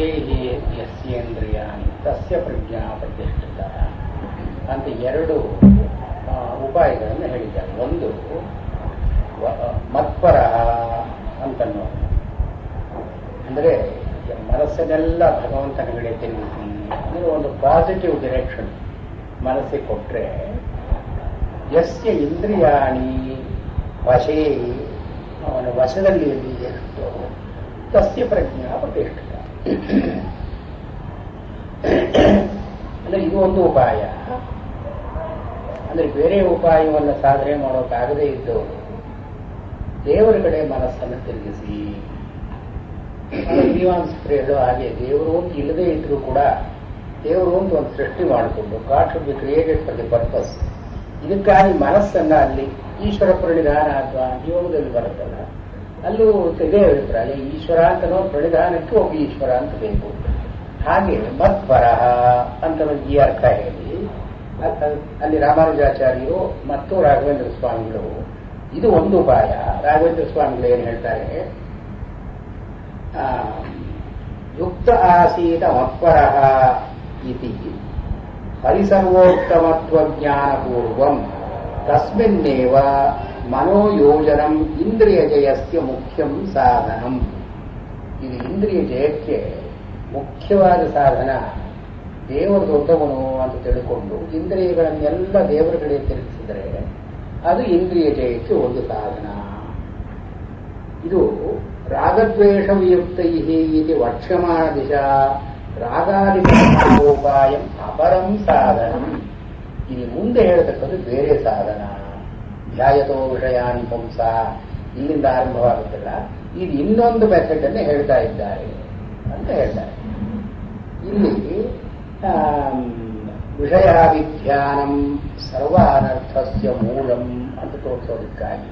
ವಶೇಹಿ ಯಸ್ಯೇಂದ್ರಿಯಾಣಿ ತಸ್ಯ ಪ್ರಜ್ಞಾ ಪ್ರತಿಷ್ಠಿತ ಅಂತ ಎರಡು ಉಪಾಯಗಳನ್ನು ಹೇಳಿದ್ದಾರೆ. ಒಂದು ಮತ್ಪರ ಅಂತನ್ನೋ, ಅಂದರೆ ಮನಸ್ಸನ್ನೆಲ್ಲ ಭಗವಂತನ ಕಡೆ ತಿರುಗಿಸಿ, ಅಂದರೆ ಒಂದು ಪಾಸಿಟಿವ್ ಡೈರೆಕ್ಷನ್ ಮನಸ್ಸಿಗೆ ಕೊಟ್ಟರೆ, ಯಸ್ಯ ಇಂದ್ರಿಯಾಣಿ ವಶೇ, ಅವನ ವಶದಲ್ಲಿ ಎಲ್ಲಿ ಇರುತ್ತೋ ತಸ್ಯ ಪ್ರಜ್ಞಾ ಪ್ರತಿಷ್ಠಿತ. ಅಂದರೆ ಇದು ಒಂದು ಉಪಾಯ. ಅಂದರೆ ಬೇರೆ ಉಪಾಯವನ್ನು ಸಾಧನೆ ಮಾಡೋಕ್ಕಾಗದೇ ಇದ್ದವರು ದೇವರ ಕಡೆ ಮನಸ್ಸನ್ನು ತಿರುಗಿಸಿ, ಮೀಮಾಂಸಕರು ಹೇಳೋ ಹಾಗೆ ದೇವರು ಅಂತ ಇಲ್ಲದೇ ಇದ್ರೂ ಕೂಡ ದೇವರು ಅಂತ ಒಂದು ಸೃಷ್ಟಿ ಮಾಡಿಕೊಂಡು god should be created for the purpose, ಇದಕ್ಕಾಗಿ ಮನಸ್ಸನ್ನು ಅಲ್ಲಿ ಈಶ್ವರ ಪ್ರಣಿಧಾನ ಅಥವಾ ಯೋಗದಲ್ಲಿ ಬರುತ್ತಲ್ಲ, ಅಲ್ಲೂ ಇದೇ ಹೇಳ್ತಾರೆ, ಅಲ್ಲಿ ಈಶ್ವರ ಅಂತನೋ ಪ್ರಣಿಧಾನಕ್ಕೆ ಒಬ್ಬ ಈಶ್ವರ ಅಂತ ಬೇಕು. ಹಾಗೆ ಮತ್ಪರಹ ಅಂತ ಈ ಅರ್ಥ ಹೇಳಿ ಅಲ್ಲಿ ರಾಮಾನುಜಾಚಾರ್ಯರು ಮತ್ತು ರಾಘವೇಂದ್ರ ಸ್ವಾಮಿಗಳು ಇದು ಒಂದು ಉಪಾಯ. ರಾಘವೇಂದ್ರ ಸ್ವಾಮಿಗಳು ಏನು ಹೇಳ್ತಾರೆ, ಯುಕ್ತ ಆಸೀತ ಮತ್ಪರಃ ಇತಿ ಪರಿಸರ್ವೋತ್ತಮತ್ವಜ್ಞಾನಪೂರ್ವಂ ತಸ್ಮಿನ್ನೇವ ಮನೋಯೋಜನಂ ಇಂದ್ರಿಯ ಜಯಸ್ಯ ಮುಖ್ಯಂ ಸಾಧನಂ. ಇದು ಇಂದ್ರಿಯ ಜಯಕ್ಕೆ ಮುಖ್ಯವಾದ ಸಾಧನ. ದೇವರು ದೊಡ್ಡವನು ಅಂತ ತಿಳ್ಕೊಂಡು ಇಂದ್ರಿಯಗಳನ್ನೆಲ್ಲ ದೇವರ ಕಡೆ ತಿರುಗಿಸಿದರೆ ಅದು ಇಂದ್ರಿಯ ಜಯಕ್ಕೆ ಒಂದು ಸಾಧನ. ಇದು ರಾಗದ್ವೇಷ ವಿಯುಕ್ತೈ ಇತಿ ವಕ್ಷ್ಯಮಾಣ ದಿಶಾ ರಾಗಾದಿಪಾಯಂ ಅಪರಂ ಸಾಧನಂ. ಇಲ್ಲಿ ಮುಂದೆ ಹೇಳತಕ್ಕದ್ದು ಬೇರೆ ಸಾಧನ. ಧ್ಯಾಯತೋ ವಿಷಯಾನ್ ಪುಂಸ ಇಲ್ಲಿಂದ ಆರಂಭವಾಗುತ್ತಲ್ಲ, ಇದು ಇನ್ನೊಂದು ಮೆಥಡ್ ಅನ್ನು ಹೇಳ್ತಾ ಇದ್ದಾರೆ ಅಂತ ಹೇಳ್ತಾರೆ. ಇಲ್ಲಿ ವಿಷಯಾಭಿಧ್ಯಾನಂ ಸರ್ವ ಅನರ್ಥಸ್ಯ ಮೂಲಂ ಅಂತ ತೋರಿಸೋದಕ್ಕಾಗಿ,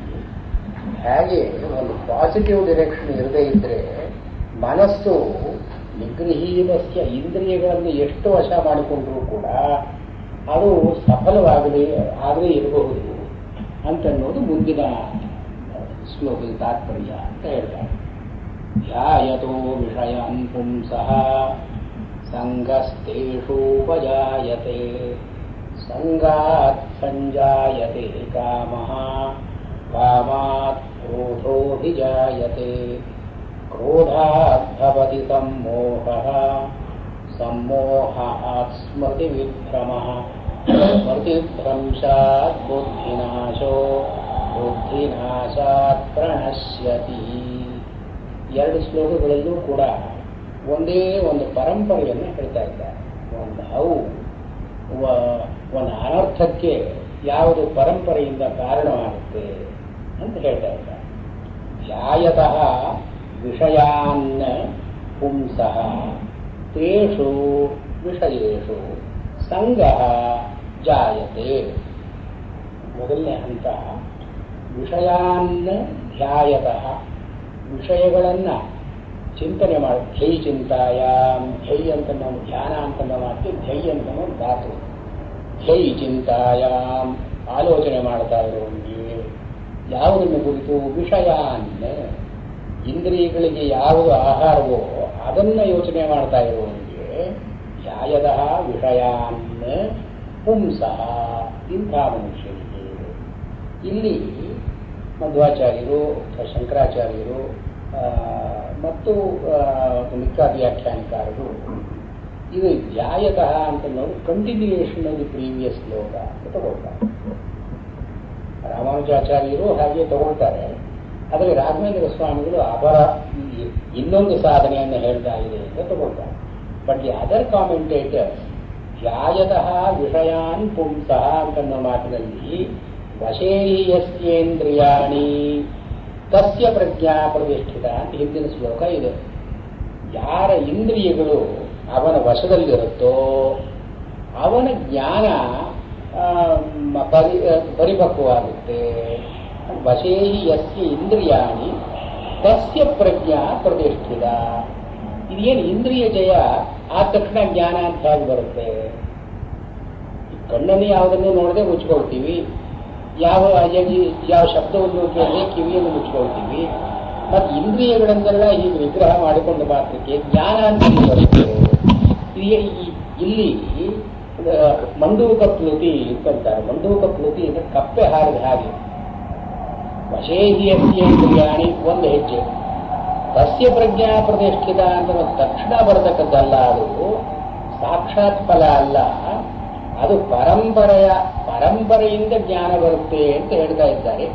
ಹೇಗೆ ಒಂದು ಪಾಸಿಟಿವ್ ಡೈರೆಕ್ಷನ್ ಇರದೇ ಇದ್ರೆ ಮನಸ್ಸು ನಿಗ್ರಹೀನಸ್ಯ ಇಂದ್ರಿಯಗಳನ್ನು ಎಷ್ಟು ವಶ ಮಾಡಿಕೊಂಡ್ರೂ ಕೂಡ ಅದು ಸಫಲವಾಗದೇ ಇರಬಹುದು ಅಂತನ್ನೋದು ಮುಂದಿನ ಶ್ಲೋಕದ ತಾತ್ಪರ್ಯ ಅಂತ ಹೇಳ್ತಾರೆ. ಧ್ಯಾಯತೋ ವಿಷಯಾನ್ ಪುಂಸಃ ಸಂಗಸ್ತೇಷೂಪಜಾಯತೆ ಸಂಗಾತ್ ಸಂಜಾಯತೆ ಕಾಮಃ ಕಾಮಾತ್ ಕ್ರೋಧೋಭಿಜಾಯತೆ ಕ್ರೋಧಾತ್ ಭವತಿ ಸಮ್ಮೋಹಃ ಸಮ್ಮೋಹಾತ್ ಸ್ಮೃತಿವಿಭ್ರಮಃ ಸ್ಮೃತಿಭ್ರಂಶಾತ್ ಬುದ್ಧಿನಾಶೋ ಬುದ್ಧಿನಾಶಾತ್ ಪ್ರಣಶ್ಯತಿ. ಎರಡು ಶ್ಲೋಕಗಳಲ್ಲೂ ಕೂಡ ಒಂದೇ ಒಂದು ಪರಂಪರೆಯನ್ನು ಹೇಳ್ತಾ ಇದ್ದಾರೆ. ಒಂದು ಅನರ್ಥಕ್ಕೆ ಯಾವುದು ಪರಂಪರೆಯಿಂದ ಕಾರಣವಾಗುತ್ತೆ ಅಂತ ಹೇಳ್ತಾ ಇದ್ದಾರೆ. ಧ್ಯಾಯತಃ ವಿಷಯಾನ್ ಪುಂಸಃ ತೇಷು ವಿಷಯೇಷು ಸಂಗಃ ಜಾಯತೆ. ಮೊದಲನೇ ಹಂತ ವಿಷಯಾನ್ ಧ್ಯಾಯತಃ, ವಿಷಯಗಳನ್ನು ಚಿಂತನೆ ಮಾಡಿ. ಧ್ಯೈ ಚಿಂತಾಯಾಮ್, ಧ್ಯೈ ಅಂತ ನಾವು ಧ್ಯಾನ ಅಂತ ನಾವು ಮಾಡ್ತೀವಿ, ಧ್ಯೈ ಅಂತ ನಾವು ಧಾತು. ಧ್ಯೈ ಚಿಂತಾಯಾಮ್ ಆಲೋಚನೆ ಮಾಡ್ತಾ ಇರುವವನಿಗೆ ಯಾವುದನ್ನು ಕುರಿತು? ವಿಷಯಾನ್, ಇಂದ್ರಿಯಗಳಿಗೆ ಯಾವುದು ಆಹಾರವೋ ಅದನ್ನು ಯೋಚನೆ ಮಾಡ್ತಾ ಇರುವವನಿಗೆ ಧ್ಯಾಯತಃ ವಿಷಯಾನ್ ಪುಂಸಃ, ಇಂಥ ಮನುಷ್ಯನಿಗೆ. ಇಲ್ಲಿ ಮಧ್ವಾಚಾರ್ಯರು, ಶಂಕರಾಚಾರ್ಯರು ಮತ್ತು ಮಿಕ್ಕ ವ್ಯಾಖ್ಯಾನಕಾರರು ಇದು ಧ್ಯಾಯತಃ ಅಂತ ನೋಡಿ ಕಂಟಿನ್ಯೂಯೇಷನ್ ಆಫ್ ದಿ ಪ್ರೀವಿಯಸ್ ಶ್ಲೋಕ ಅಂತ ತಗೊಳ್ತಾರೆ. ರಾಮಾನುಜಾಚಾರ್ಯರು ಹಾಗೆ ತಗೊಳ್ತಾರೆ. ಆದರೆ ರಾಘವೇಂದ್ರ ಸ್ವಾಮಿಗಳು ಅಪರ ಇನ್ನೊಂದು ಸಾಧನೆಯನ್ನು ಹೇಳ್ತಾ ಇದೆ ಅಂತ ತಗೊಳ್ತಾರೆ. ಬಟ್ ದಿ ಅದರ್ ಕಾಮೆಂಟೇಟರ್ಸ್ ಧ್ಯಾಯತಃ ವಿಷಯಾನ್ ಪುಂಸಃ ಅಂತನ್ನೋ ಮಾತಿನಲ್ಲಿ ವಶೇಹಿ ಯಸ್ಯೇಂದ್ರಿಯಾಣಿ ತಸ್ಯ ಪ್ರಜ್ಞಾ ಪ್ರತಿಷ್ಠಿತ ಅಂತ ಹಿಂದಿನ ಶ್ಲೋಕ ಇದೆ. ಯಾರ ಇಂದ್ರಿಯಗಳು ಅವನ ವಶದಲ್ಲಿರುತ್ತೋ ಅವನ ಜ್ಞಾನ ಪರಿಪಕ್ವವಾಗುತ್ತೆ. ವಶೇಹಿ ಯಸ್ಯ ಇಂದ್ರಿಯಾಣಿ ತಸ್ಯ ಪ್ರಜ್ಞಾ ಪ್ರತಿಷ್ಠಿತ. ಇದೇನು ಇಂದ್ರಿಯ ಜಯ ಆದ ತಕ್ಷಣ ಜ್ಞಾನ ಅಂತ ಹೇಗೆ ಬರುತ್ತೆ? ಕಣ್ಣನ್ನು ಯಾವುದನ್ನು ನೋಡದೆ ಮುಚ್ಕೊಳ್ತೀವಿ, ಯಾವ ಶಬ್ದವನ್ನು ಕೇಳದೆ ಕಿವಿಯನ್ನು ಮುಚ್ಕೊಳ್ತೀವಿ, ಮತ್ತು ಇಂದ್ರಿಯಗಳನ್ನೆಲ್ಲ ಹೀಗೆ ನಿಗ್ರಹ ಮಾಡಿಕೊಂಡು ಮಾತ್ರಕ್ಕೆ ಜ್ಞಾನ ಅಂತ ಬರುತ್ತೆ. ಇಲ್ಲಿ ಮಂಡೂಕ ಪ್ಲುತಿ ಅಂತಾರೆ. ಮಂಡೂಕ ಪ್ಲುತಿ ಅಂದರೆ ಕಪ್ಪೆ ಹಾರಿದ ಹಾಗೆ. ವಶೇಹಿಯಸ್ಯೇಂದ್ರಿಯಾಣಿ ಒಂದು ಹೆಜ್ಜೆ, ತಸ್ಯ ಪ್ರಜ್ಞಾ ಪ್ರತಿಷ್ಠಿತ ಅಂತ ತಕ್ಷಣ ಬರತಕ್ಕದ್ದಲ್ಲ. ಅದು ಸಾಕ್ಷಾತ್ ಫಲ ಅಲ್ಲ, ಅದು ಪರಂಪರೆಯಿಂದ ಜ್ಞಾನ ಬರುತ್ತೆ ಅಂತ ಹೇಳ್ತಾ ಇದ್ದಾರೆ.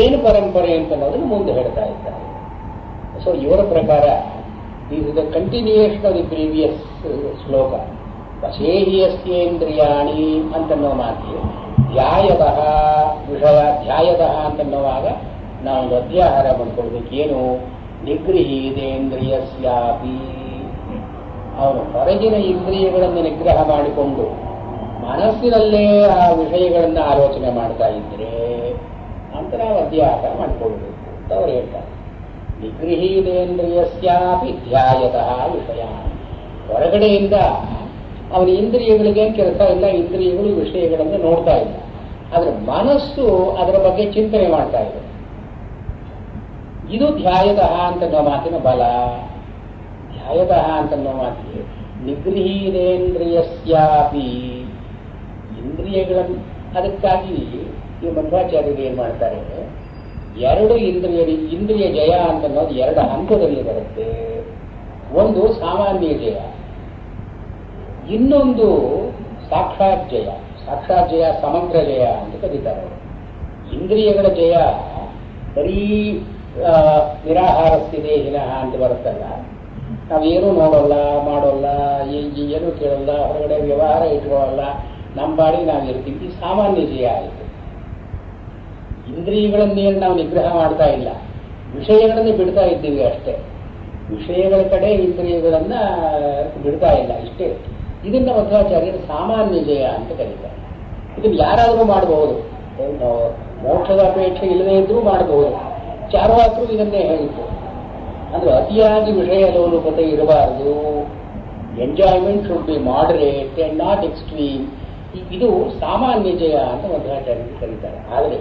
ಏನು ಪರಂಪರೆ ಅಂತ ಅನ್ನೋದನ್ನು ಮುಂದೆ ಹೇಳ್ತಾ ಇದ್ದಾರೆ. ಸೊ ಇವರ ಪ್ರಕಾರ ಇದು the continuation of the previous ಶ್ಲೋಕ. ವಶೇಹಿಯಸ್ಯೇಂದ್ರಿಯಾಣಿ ಅಂತನ್ನೋ ಮಾತಿಗೆ ಧ್ಯಾಯತಃ ವಿಷಯ, ಧ್ಯಾಯತಃ ಅಂತನ್ನುವಾಗ ನಾವು ಒಂದು ಅಧ್ಯಾಹಾರ ಮಾಡ್ಕೊಳ್ಬೇಕು. ಏನು? ನಿಗೃಹೀತೇಂದ್ರಿಯಸ್ಯಾಪಿ, ಅವನು ಹೊರಗಿನ ಇಂದ್ರಿಯಗಳನ್ನು ನಿಗ್ರಹ ಮಾಡಿಕೊಂಡು ಮನಸ್ಸಿನಲ್ಲೇ ಆ ವಿಷಯಗಳನ್ನು ಆಲೋಚನೆ ಮಾಡ್ತಾ ಇದ್ರೆ ಅಂತ ನಾವು ಅಧ್ಯಾಹಾರ ಮಾಡಿಕೊಳ್ಬೇಕು ಅಂತ ಅವರು ಹೇಳ್ತಾರೆ. ನಿಗೃಹೀತೇಂದ್ರಿಯಸ್ಯಾಪಿ ಧ್ಯಾಯತಃ ವಿಷಯ. ಹೊರಗಡೆಯಿಂದ ಅವನ ಇಂದ್ರಿಯಗಳಿಗೆ ಕೆಲಸ ಇಲ್ಲ, ಇಂದ್ರಿಯಗಳು ವಿಷಯಗಳನ್ನು ನೋಡ್ತಾ ಇಲ್ಲ, ಆದರೆ ಮನಸ್ಸು ಅದರ ಬಗ್ಗೆ ಚಿಂತನೆ ಮಾಡ್ತಾ ಇದೆ. ಇದು ಧ್ಯಾಯತಃ ಅಂತನ್ನೋ ಮಾತಿನ ಬಲ. ಧ್ಯಾಯತಃ ಅಂತನ್ನೋ ಮಾತಿಗೆ ನಿಗೃಹೀತೇಂದ್ರಿಯಸ್ಯಾಪಿ, ಇಂದ್ರಿಯಗಳನ್ನು, ಅದಕ್ಕಾಗಿ ಈ ಮಧ್ವಾಚಾರ್ಯರು ಏನ್ ಮಾಡ್ತಾರೆ, ಎರಡು ಇಂದ್ರಿಯ ಜಯ ಅಂತನ್ನೋದು ಎರಡು ಹಂತದಲ್ಲಿ ಬರುತ್ತೆ. ಒಂದು ಸಾಮಾನ್ಯ ಜಯ, ಇನ್ನೊಂದು ಸಾಕ್ಷಾತ್ ಜಯ. ಸಾಕ್ಷಾತ್ ಜಯ ಸಮಗ್ರ ಜಯ ಅಂತ ಕರೀತಾರೆ. ಇಂದ್ರಿಯಗಳ ಜಯ ಬರೀ ನಿರಾಹಾರಸ್ಥಿದೆ ಹಿನಃ ಅಂತ ಬರುತ್ತಲ್ಲ, ನಾವೇನು ನೋಡೋಲ್ಲ, ಮಾಡೋಲ್ಲ, ಏನು ಕೇಳೋಲ್ಲ, ಹೊರಗಡೆ ವ್ಯವಹಾರ ಇಟ್ಕೊಳ್ಳಲ್ಲ, ನಮ್ಮ ಬಾಡಿ ನಾವು ಇರ್ತೀವಿ. ಈ ಸಾಮಾನ್ಯ ಜಯ ಆಯಿತು. ಇಂದ್ರಿಯಗಳನ್ನೇನು ನಾವು ನಿಗ್ರಹ ಮಾಡ್ತಾ ಇಲ್ಲ, ವಿಷಯಗಳನ್ನು ಬಿಡ್ತಾ ಇದ್ದೀವಿ ಅಷ್ಟೇ. ವಿಷಯಗಳ ಕಡೆ ಇಂದ್ರಿಯಗಳನ್ನ ಬಿಡ್ತಾ ಇಲ್ಲ, ಇಷ್ಟೇ. ಇದನ್ನ ಮಧ್ವಾಚಾರ್ಯರು ಸಾಮಾನ್ಯ ಜಯ ಅಂತ ಕರೀತಾರೆ. ಇದನ್ನು ಯಾರಾದರೂ ಮಾಡಬಹುದು, ಮೋಕ್ಷದ ಅಪೇಕ್ಷೆ ಇಲ್ಲದೇ ಇದ್ರೂ ಮಾಡಬಹುದು. ಚಾರ್ವಾಕರು ಇದನ್ನೇ ಹೇಳಿತು. ಅಂದ್ರೆ ಅತಿಯಾಗಿ ವಿಷಯ ಲೋಲುಪತೆ ಇರಬಾರದು, enjoyment should be moderate and not extreme. ಇದು ಸಾಮಾನ್ಯ ಜಯ ಅಂತ ಮಧ್ವಾಚಾರ್ಯರು ಕರೀತಾರೆ. ಆದರೆ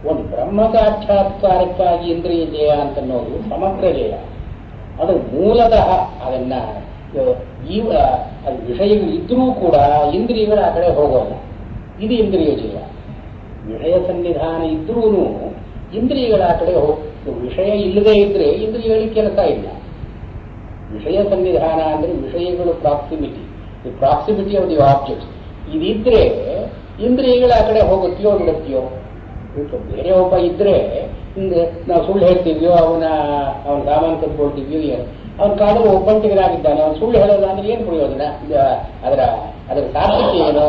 ಒಂದು ಬ್ರಹ್ಮ ಸಾಕ್ಷಾತ್ಕಾರಕ್ಕಾಗಿ ಇಂದ್ರಿಯ ಜಯ ಅಂತನ್ನೋದು ಸಮಗ್ರ ಜಯ. ಅದು ಮೂಲತಃ ಅದನ್ನ ಅದು ವಿಷಯಗಳು ಇದ್ರೂ ಕೂಡ ಇಂದ್ರಿಯಗಳು ಆ ಕಡೆ ಹೋಗೋಲ್ಲ. ಇದು ಇಂದ್ರಿಯ ಜಯ. ವಿಷಯ ಸನ್ನಿಧಾನ ಇದ್ರೂ ಇಂದ್ರಿಯಗಳ ಆ ಕಡೆ ವಿಷಯ ಇಲ್ಲದೆ ಇದ್ರೆ ಇಂದ್ರಿಯಗಳಿಗೆ ಕೆಲಸ ಇಲ್ಲ. ವಿಷಯ ಸನ್ನಿಧಾನ ಅಂದ್ರೆ ವಿಷಯಗಳು proximity, the proximity of the object. ಇದಿದ್ರೆ ಇಂದ್ರಿಯಗಳ ಆ ಕಡೆ ಹೋಗುತ್ತೆಯೋ ಬಿಡುತ್ತೆಯೋ. ಬೇರೆ ಒಬ್ಬ ಇದ್ರೆ ನಾವು ಸುಳ್ಳು ಹೇಳ್ತೀವ್ಯೋ, ಅವನ ಸಾಮಾನು ಕತ್ಕೊಳ್ತೀವ್ಯೋ, ಏನು ಅವನ ಕಾಡು ಒಬ್ಬಂಟಿಗನಾಗಿದ್ದಾನೆ, ಅವನು ಸುಳ್ಳು ಹೇಳೋಲ್ಲ ಅಂದ್ರೆ ಏನು ಪ್ರಯೋಜನ? ಅದರ ಸಾರ್ಥಕ್ಯ ಏನು?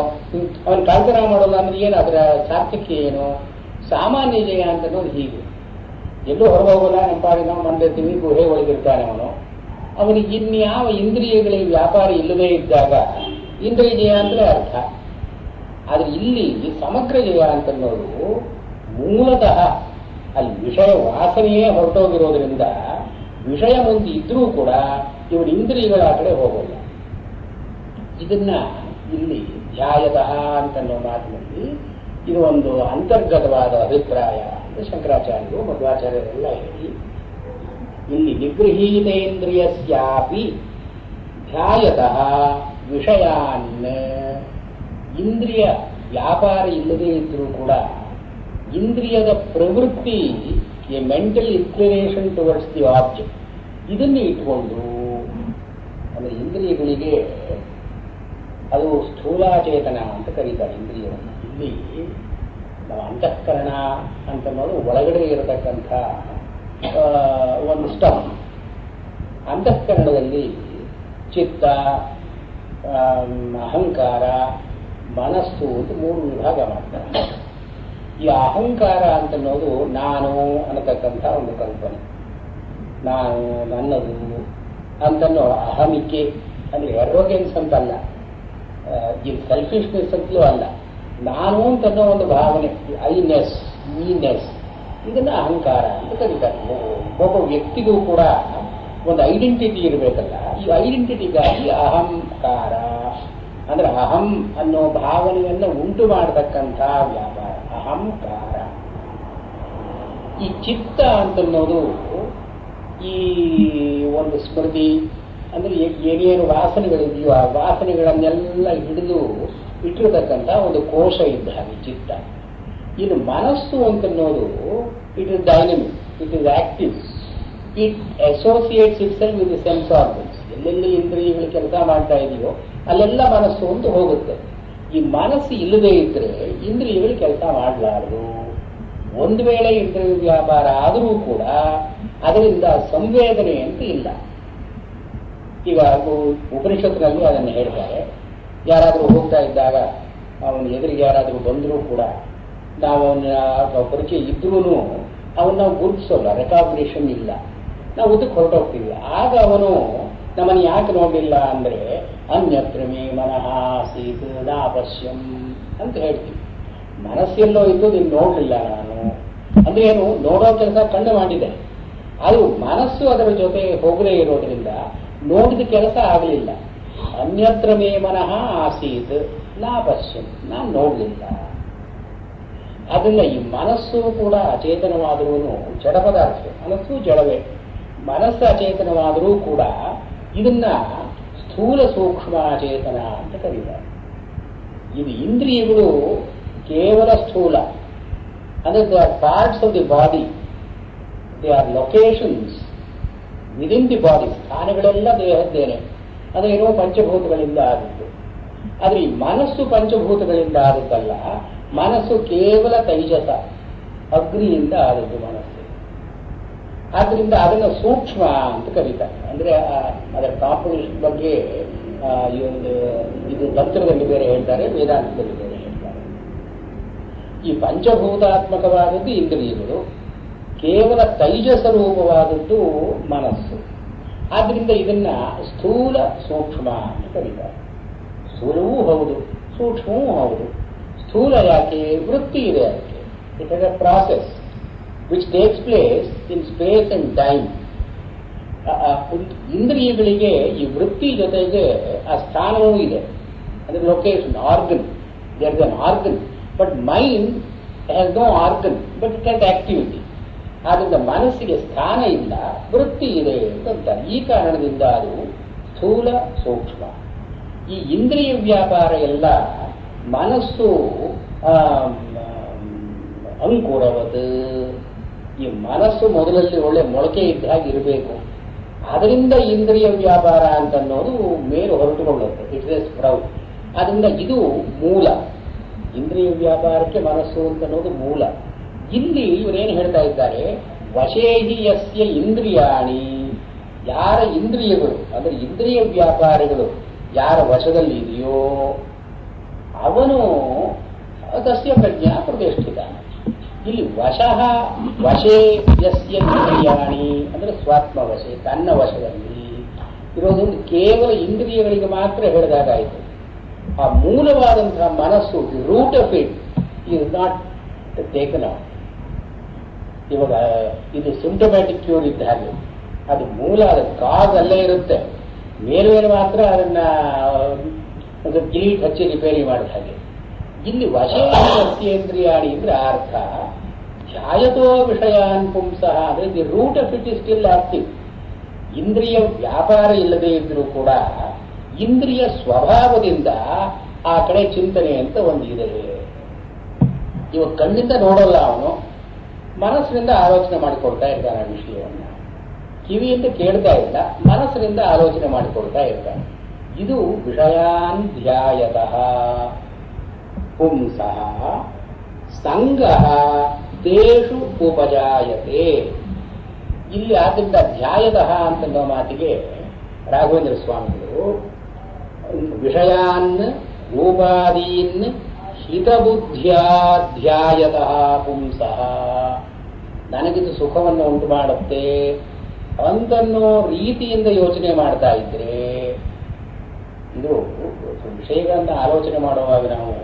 ಅವನು ಕಾಲ್ತನ ಮಾಡೋಲ್ಲ ಅಂದ್ರೆ ಏನು ಅದರ ಸಾರ್ಥಕ್ಯ ಏನು? ಸಾಮಾನ್ಯ ಜಯ ಅಂತನ್ನೋದು ಹೀಗೆ. ಎಲ್ಲೂ ಹೊರಗೋಗಲ್ಲ, ನಮ್ಮ ಪಾಡಿ ನಾವು ಮಂದಿರ್ತೀವಿ, ಗುಹೆ ಒಳಗಿರ್ತಾನೆ ಅವನು. ಅವನಿಗೆ ಇನ್ಯಾವ ಇಂದ್ರಿಯಗಳಿಗೆ ವ್ಯಾಪಾರ ಇಲ್ಲದೇ ಇದ್ದಾಗ ಇಂದ್ರಿಯ ಜಯ ಅಂದ್ರೆ ಅರ್ಥ. ಆದ್ರೆ ಇಲ್ಲಿ ಸಮಗ್ರ ಜಯ ಅಂತನ್ನೋದು ಮೂಲತಃ ಅಲ್ಲಿ ವಿಷಯ ವಾಸನೆಯೇ ಹೊರಟೋಗಿರೋದ್ರಿಂದ ವಿಷಯ ಮುಂದೆ ಇದ್ರೂ ಕೂಡ ಇವನ ಇಂದ್ರಿಯಗಳ ಆ ಕಡೆ ಹೋಗೋಲ್ಲ. ಇದನ್ನ ಇಲ್ಲಿ ಧ್ಯಾಯತಃ ಅಂತನ್ನೋ ಮಾತಿನಲ್ಲಿ ಇದು ಒಂದು ಅಂತರ್ಗತವಾದ ಅಭಿಪ್ರಾಯ ಅಂತ ಶಂಕರಾಚಾರ್ಯರು ಮಧ್ವಾಚಾರ್ಯರೆಲ್ಲ ಹೇಳಿ, ಇಲ್ಲಿ ನಿಗೃಹೀತೇಂದ್ರಿಯಸ್ಯಾಪಿ ಧ್ಯಾಯತಃ ವಿಷಯಾನ್, ಇಂದ್ರಿಯ ವ್ಯಾಪಾರ ಇಲ್ಲದೇ ಇದ್ರೂ ಕೂಡ ಇಂದ್ರಿಯದ ಪ್ರವೃತ್ತಿ, A mental inclination towards the object, ಇದನ್ನು ಇಟ್ಕೊಂಡು, ಅಂದ್ರೆ ಇಂದ್ರಿಯಗಳಿಗೆ ಅದು ಸ್ಥೂಲಾಚೇತನ ಅಂತ ಕರೀತಾರೆ ಇಂದ್ರಿಯವನ್ನು. ಇಲ್ಲಿ ನಾವು ಅಂತಃಕರಣ ಅಂತನ್ನೋದು ಒಳಗಡೆ ಇರತಕ್ಕಂಥ ಒಂದು ಸ್ಟಮ್. ಅಂತಃಕರಣದಲ್ಲಿ ಚಿತ್ತ, ಅಹಂಕಾರ, ಮನಸ್ಸು ಅಂತ ಮೂರು ವಿಭಾಗ ಮಾಡ್ತಾರೆ. ಈ ಅಹಂಕಾರ ಅಂತನ್ನೋದು ನಾನು ಅನ್ನತಕ್ಕಂಥ ಒಂದು ಕಲ್ಪನೆ, ನಾನು ನನ್ನದು ಅಂತನ್ನೋ ಅಹಮಿಕೆ, ಅಂದ್ರೆ ಎರೋಗೆನ್ಸ್ ಅಂತಲ್ಲ, ಈ ಸೆಲ್ಫಿಶ್ನೆಸ್ ಅಂತಲೂ ಅಲ್ಲ, ನಾನು ಅಂತನ್ನೋ ಒಂದು ಭಾವನೆ, ಐನೆಸ್, ಮೀನೆಸ್, ಇದನ್ನ ಅಹಂಕಾರ ಅಂತ ಕರೀತಾರೆ. ಒಬ್ಬ ವ್ಯಕ್ತಿಗೂ ಕೂಡ ಒಂದು ಐಡೆಂಟಿಟಿ ಇರಬೇಕಲ್ಲ, ಈ ಐಡೆಂಟಿಟಿಗಾಗಿ ಅಹಂಕಾರ ಅಂದ್ರೆ ಅಹಂ ಅನ್ನೋ ಭಾವನೆಯನ್ನು ಉಂಟು ಮಾಡತಕ್ಕಂಥ ವ್ಯಾಪಾರ ಅಹಂಕಾರ. ಈ ಚಿತ್ತ ಅಂತನ್ನೋದು ಈ ಒಂದು ಸ್ಮೃತಿ ಅಂದ್ರೆ ಏನೇನು ವಾಸನೆಗಳಿದೆಯೋ ಆ ವಾಸನೆಗಳನ್ನೆಲ್ಲ ಹಿಡಿದು ಇಟ್ಟಿರತಕ್ಕಂಥ ಒಂದು ಕೋಶ ಇದ್ದ ಹಾಗೆ ಚಿತ್ತ. ಇನ್ನು ಮನಸ್ಸು ಅಂತನ್ನೋದು it is dynamic, it is active, it associates itself with sense organs. ಎಲ್ಲೆಲ್ಲಿ ಇಂದ್ರಿಯಗಳು ಕೆಲಸ ಮಾಡ್ತಾ ಇದೆಯೋ ಅಲ್ಲೆಲ್ಲ ಮನಸ್ಸು ಅಂತ ಹೋಗುತ್ತೆ. ಈ ಮನಸ್ಸು ಇಲ್ಲದೆ ಇದ್ರೆ ಇಂದ್ರಿಯಗಳು ಕೆಲಸ ಮಾಡಲಾರದು. ಒಂದು ವೇಳೆ ಇಂದ್ರಿಯ ವ್ಯಾಪಾರ ಆದರೂ ಕೂಡ ಅದರಿಂದ ಸಂವೇದನೆ ಅಂತ ಇಲ್ಲ. ಈಗ ಉಪನಿಷತ್ತಿನಲ್ಲಿ ಅದನ್ನು ಹೇಳ್ತಾರೆ. ಯಾರಾದರೂ ಹೋಗ್ತಾ ಇದ್ದಾಗ ಅವನ ಎದುರಿಗೆ ಯಾರಾದರೂ ಬಂದರೂ ಕೂಡ ನಾವು ಅವನ ಪರಿಚಯ ಇದ್ರೂ ಅವನ್ನ ಗುರುತಿಸೋಲ್ಲ, ರೆಕಾಗ್ನಿಷನ್ ಇಲ್ಲ, ನಾವು ಉದ್ದಕ್ಕೆ ಹೊರಟೋಗ್ತೀವಿ. ಆಗ ಅವನು ನಮ್ಮನ್ನು ಯಾಕೆ ನೋಡಲಿಲ್ಲ ಅಂದರೆ ಅನ್ಯತ್ರ ಮೇ ಮನಃ ಆಸೀತ್ ನಾ ಪಶ್ಯಂ ಅಂತ ಹೇಳ್ತೀವಿ. ಮನಸ್ಸೆಲ್ಲೋ ಇದ್ದು ನೀನು ನೋಡಲಿಲ್ಲ ನಾನು ಅಂದ್ರೆ ಏನು, ನೋಡೋ ಕೆಲಸ ಕಣ್ಣು ಮಾಡಿದೆ, ಅದು ಮನಸ್ಸು ಅದರ ಜೊತೆ ಹೋಗದೇ ಇರೋದ್ರಿಂದ ನೋಡಿದ ಕೆಲಸ ಆಗಲಿಲ್ಲ. ಅನ್ಯತ್ರ ಮೇ ಮನಃ ಆಸೀತ್ ನಾ ಪಶ್ಯಂ, ನಾನು ನೋಡಲಿಲ್ಲ. ಅದನ್ನ ಈ ಮನಸ್ಸು ಕೂಡ ಅಚೇತನವಾದರೂ ಜಡ ಪದಾರ್ಥ, ಮನಸ್ಸು ಜಡವೇ. ಮನಸ್ಸು ಅಚೇತನವಾದರೂ ಕೂಡ ಇದನ್ನ ಸ್ಥೂಲ ಸೂಕ್ಷ್ಮ ಅಚೇತನ ಅಂತ ಕರೀತಾರೆ. ಇದು ಇಂದ್ರಿಯಗಳು ಕೇವಲ ಸ್ಥೂಲ, ಅಂದ್ರೆ they are parts of the body, they are locations within the body. ಸ್ಥಾನಗಳೆಲ್ಲ ದೇಹದ್ದೇನೆ, ಅದೇನೋ ಪಂಚಭೂತಗಳಿಂದ ಆದದ್ದು. ಆದ್ರೆ ಈ ಮನಸ್ಸು ಪಂಚಭೂತಗಳಿಂದ ಆದದ್ದಲ್ಲ, ಮನಸ್ಸು ಕೇವಲ ತೈಜಸ ಅಗ್ನಿಯಿಂದ ಆದದ್ದು ಮನಸ್ಸು. ಆದ್ರಿಂದ ಅದನ್ನು ಸೂಕ್ಷ್ಮ ಅಂತ ಕರೀತಾರೆ. ಅಂದ್ರೆ ಅದರ ಕಾಂಪೋಸಿಷನ್ ಬಗ್ಗೆ ಈ ಒಂದು ಇದು ತಂತ್ರದಲ್ಲಿ ಬೇರೆ ಹೇಳ್ತಾರೆ, ವೇದಾಂತದಲ್ಲಿ ಬೇರೆ ಹೇಳ್ತಾರೆ. ಈ ಪಂಚಭೂತಾತ್ಮಕವಾದದ್ದು ಇಂದ್ರಿಯಗಳು, ಕೇವಲ ತೈಜಸ ರೂಪವಾದದ್ದು ಮನಸ್ಸು. ಆದ್ರಿಂದ ಇದನ್ನ ಸ್ಥೂಲ ಸೂಕ್ಷ್ಮ ಅಂತ ಕರೀತಾರೆ. ಸ್ಥೂಲವೂ ಹೌದು, ಸೂಕ್ಷ್ಮವೂ ಹೌದು. ಸ್ಥೂಲ ಯಾಕೆ? ವೃತ್ತಿ ಇದೆ ಅದಕ್ಕೆ. It is a process which takes place in space and time. ಇಂದ್ರಿಯಗಳಿಗೆ ಈ ವೃತ್ತಿ ಜೊತೆಗೆ ಆ ಸ್ಥಾನವೂ ಇದೆ, ಅಂದ್ರೆ location, organ. There is an organ, but mind has no organ, but it has activity. ಆದ್ರಿಂದ ಮನಸ್ಸಿಗೆ ಸ್ಥಾನ ಇಲ್ಲ, ವೃತ್ತಿ ಇದೆ ಅಂತ. ಈ ಕಾರಣದಿಂದ ಅದು ಸ್ಥೂಲ ಸೂಕ್ಷ್ಮ. ಈ ಇಂದ್ರಿಯ ವ್ಯಾಪಾರ ಎಲ್ಲ ಮನಸ್ಸು ಅಂಕುರವತ್. ಈ ಮನಸ್ಸು ಮೊದಲಲ್ಲಿ ಒಳ್ಳೆ ಮೊಳಕೆ ಇದ್ದ ಹಾಗೆ ಇರಬೇಕು. ಅದರಿಂದ ಇಂದ್ರಿಯ ವ್ಯಾಪಾರ ಅಂತನ್ನೋದು ಮೇಲೆ ಹೊರಟುಕೊಳ್ಳುತ್ತೆ. It is sprout. ಅದರಿಂದ ಇದು ಮೂಲ. ಇಂದ್ರಿಯ ವ್ಯಾಪಾರಕ್ಕೆ ಮನಸ್ಸು ಅಂತನ್ನೋದು ಮೂಲ. ಇಲ್ಲಿ ಇವರೇನು ಹೇಳ್ತಾ ಇದ್ದಾರೆ, ವಶೇಹಿ ಯಸ್ಯ ಇಂದ್ರಿಯಾಣಿ. ಯಾರ ಇಂದ್ರಿಯಗಳು ಅಂದ್ರೆ ಇಂದ್ರಿಯ ವ್ಯಾಪಾರಿಗಳು ಯಾರ ವಶದಲ್ಲಿ ಇದೆಯೋ ಅವನು ತಸ್ಯ ಪ್ರಜ್ಞಾ ಪ್ರತಿಷ್ಠಿತ. ಇಲ್ಲಿ ವಶಃ ವಶೇ ಯಸ್ಯ ಇಂದ್ರಿಯಾಣಿ ಅಂದ್ರೆ ಸ್ವಾತ್ಮ ವಶೆ, ತನ್ನ ವಶದಲ್ಲಿ ಇರೋದೊಂದು ಕೇವಲ ಇಂದ್ರಿಯಗಳಿಗೆ ಮಾತ್ರ ಹೇಳಿದಾಗಾಯಿತು. ಆ ಮೂಲವಾದಂತಹ ಮನಸ್ಸು, the root of it is not taken out. ಇವಾಗ ಇದು ಸಿಂಪ್ಟಮ್ಯಾಟಿಕ್ ಕ್ಯೂರ್ ಇದ್ದ ಹಾಗೆ, ಅದು ಮೂಲ, ಅದು ಕಾಸ್ ಅಲ್ಲೇ ಇರುತ್ತೆ. ಮೇಲೆ ಮಾತ್ರ ಅದನ್ನ ಒಂದು ಗಿಲೀಟ್ ಹಚ್ಚಿ ರಿಪೇರಿ ಮಾಡಿದ ಹಾಗೆ. ಇಲ್ಲಿ ವಶೇಂದ್ರಿಯಾಣಿ ಅಂದ್ರೆ ಅರ್ಥ ಧ್ಯಾಯತೋ ವಿಷಯಾನ್ ಪುಂಸಃ ಅಂದ್ರೆ the root of it is still active. ಇಂದ್ರಿಯ ವ್ಯಾಪಾರ ಇಲ್ಲದೆ ಇದ್ರೂ ಕೂಡ ಇಂದ್ರಿಯ ಸ್ವಭಾವದಿಂದ ಆ ಕಡೆ ಚಿಂತನೆ ಅಂತ ಒಂದು ಇದೆ. ಇವಾಗ ಕಣ್ಣಿಂದ ನೋಡೋಲ್ಲ ಅವನು, ಮನಸ್ಸಿನಿಂದ ಆಲೋಚನೆ ಮಾಡಿಕೊಳ್ತಾ ಇರ್ತಾನೆ ಆ ವಿಷಯವನ್ನ. ಕಿವಿಯಿಂದ ಕೇಳ್ತಾ ಇಲ್ಲ, ಮನಸ್ಸಿನಿಂದ ಆಲೋಚನೆ ಮಾಡಿಕೊಳ್ತಾ ಇರ್ತಾನೆ. ಇದು ವಿಷಯಾನ್ ಧ್ಯಾಯತಃ ಪುಂಸಃ ಸಂಗಃ ತೇಷು ಉಪಜಾಯತೆ. ಇಲ್ಲಿ ಆದ್ದರಿಂದ ಧ್ಯಾಯತಃ ಅಂತನ್ನೋ ಮಾತಿಗೆ ರಾಘವೇಂದ್ರ ಸ್ವಾಮಿಗಳು ವಿಷಯಾನ್ ರೂಪಾದೀನ್ ಹಿತಬುದ್ಧ್ಯಾಧ್ಯಾಯತಃ ಪುಂಸಃ, ನನಗಿದು ಸುಖವನ್ನು ಉಂಟು ಮಾಡುತ್ತೆ ಅಂತನ್ನೋ ರೀತಿಯಿಂದ ಯೋಚನೆ ಮಾಡ್ತಾ ಇದ್ರೆ, ಇದು ವಿಷಯಗಳನ್ನ ಆಲೋಚನೆ ಮಾಡುವಾಗ ನಾವು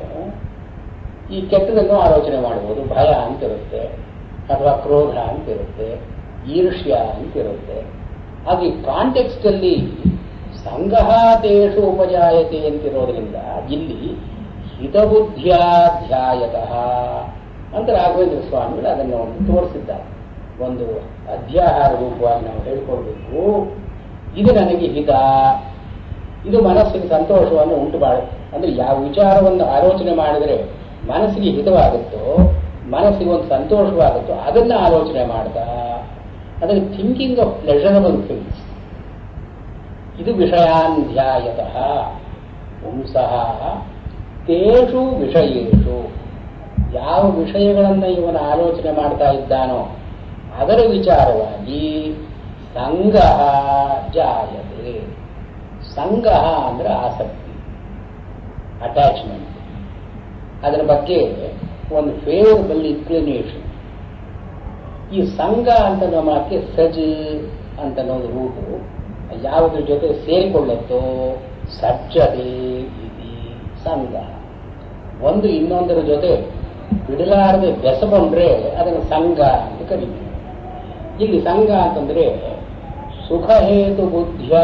ಈ ಕೆಟ್ಟದನ್ನು ಆಲೋಚನೆ ಮಾಡಬಹುದು. ಭಯ ಅಂತಿರುತ್ತೆ, ಅಥವಾ ಕ್ರೋಧ ಅಂತಿರುತ್ತೆ, ಈರ್ಷ್ಯ ಅಂತಿರುತ್ತೆ. ಹಾಗೆ ಕಾಂಟೆಕ್ಸ್ಟ್ ಅಲ್ಲಿ ಸಂಗಹಾದೇಶು ಉಪಜಾಯತೆ ಅಂತಿರೋದ್ರಿಂದ ಇಲ್ಲಿ ಹಿತಬುದ್ಧ್ಯಾಧ್ಯಾಯತಃ ಅಂತ ರಾಘವೇಂದ್ರ ಸ್ವಾಮಿಗಳು ಅದನ್ನು ಒಂದು ತೋರಿಸಿದ್ದಾರೆ. ಒಂದು ಅಧ್ಯಾಹಾರ ರೂಪವಾಗಿ ನಾವು ಹೇಳ್ಕೊಳ್ಬೇಕು. ಇದು ನನಗೆ ಹಿತ, ಇದು ಮನಸ್ಸಿಗೆ ಸಂತೋಷವನ್ನು ಉಂಟು ಮಾಡುತ್ತೆ. ಅಂದ್ರೆ ಯಾವ ವಿಚಾರವನ್ನು ಆಲೋಚನೆ ಮಾಡಿದರೆ ಮನಸ್ಸಿಗೆ ಹಿತವಾಗುತ್ತೋ, ಮನಸ್ಸಿಗೆ ಒಂದು ಸಂತೋಷವಾಗುತ್ತೋ ಅದನ್ನ ಆಲೋಚನೆ ಮಾಡ್ತಾ ಅದನ್ನು ಥಿಂಕಿಂಗ್ ಆಫ್ ಪ್ಲೆಷರಬಲ್ ಥಿಂಗ್ಸ್. ಇದು ವಿಷಯಾನ್ಧ್ಯಾಯತಃ ಪುಂಸಃ ತೇಷು ವಿಷಯೇಷು. ಯಾವ ವಿಷಯಗಳನ್ನು ಇವನ ಆಲೋಚನೆ ಮಾಡ್ತಾ ಇದ್ದಾನೋ ಅದರ ವಿಚಾರವಾಗಿ ಸಂಘ ಜಾಯತೆ. ಸಂಘ ಅಂದ್ರೆ ಆಸಕ್ತಿ, ಅಟ್ಯಾಚ್ಮೆಂಟ್. ಅದರ ಬಗ್ಗೆ ಒಂದು ಫೇವರಬಲ್ ಇನ್ಕ್ಲಿನೇಷನ್. ಈ ಸಂಘ ಅಂತ ನಮ್ಮಕ್ಕೆ ಸಜ್ ಅಂತ ಅನ್ನೋದು ರೂಟು ಯಾವುದ್ರ ಜೊತೆ ಸೇರಿಕೊಳ್ಳುತ್ತೋ ಸಜ್ಜತೆ ಇತಿ ಸಂಘ. ಒಂದು ಇನ್ನೊಂದರ ಜೊತೆ ಬಿಡಲಾರದೆ ಬೆಸಕೊಂಡ್ರೆ ಅದನ್ನು ಸಂಘ ಅಂತ ಕರೀತೀವಿ. ಇಲ್ಲಿ ಸಂಘ ಅಂತಂದ್ರೆ ಸುಖಹೇತು ಬುದ್ಧಿಯ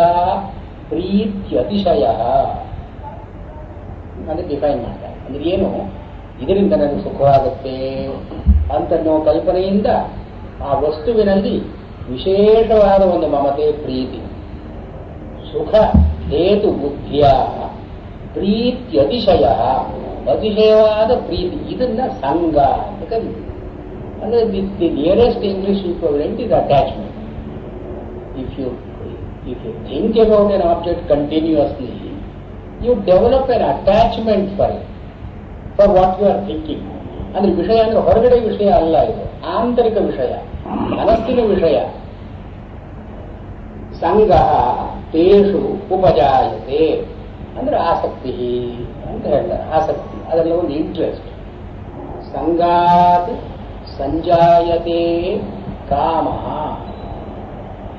ಪ್ರೀತ್ಯತಿಶಯ ಅಂತ ಡಿಫೈನ್ ಮಾಡ್ತಾರೆ. ಅಂದ್ರೆ ಏನು, ಇದರಿಂದ ನನಗೆ ಸುಖವಾಗುತ್ತೆ ಅಂತನ್ನೋ ಕಲ್ಪನೆಯಿಂದ ಆ ವಸ್ತುವಿನಲ್ಲಿ ವಿಶೇಷವಾದ ಒಂದು ಮಮತೆ, ಪ್ರೀತಿ. ಸುಖ ಹೇತು ಬುದ್ಧಿಯ ಪ್ರೀತ್ಯತಿಶಯ, ಅತಿಶಯವಾದ ಪ್ರೀತಿ, ಇದನ್ನ ಸಂಘ ಅಂತ ಕರೀತೀವಿ. ಅಂದ್ರೆ the nearest English equivalent is attachment. If you think about an object continuously, you develop an attachment for it, for what you are thinking. ಅಂದ್ರೆ ವಿಷಯ ಅಂದ್ರೆ ಹೊರಗಡೆ ವಿಷಯ ಅಲ್ಲ, ಇದು ಆಂತರಿಕ ವಿಷಯ, ಮನಸ್ಸಿನ ವಿಷಯ. ಸಂಘ ತೇಷು ಉಪಜಾಯತೆ ಅಂದ್ರೆ ಆಸಕ್ತಿ ಅಂತ ಹೇಳ್ತಾರೆ. ಆಸಕ್ತಿ ಅದೆಲ್ಲ ಒಂದು ಇಂಟ್ರೆಸ್ಟ್. ಸಂಘಾತ್ ಸಂಜಾಯತೆ ಕಾಮ.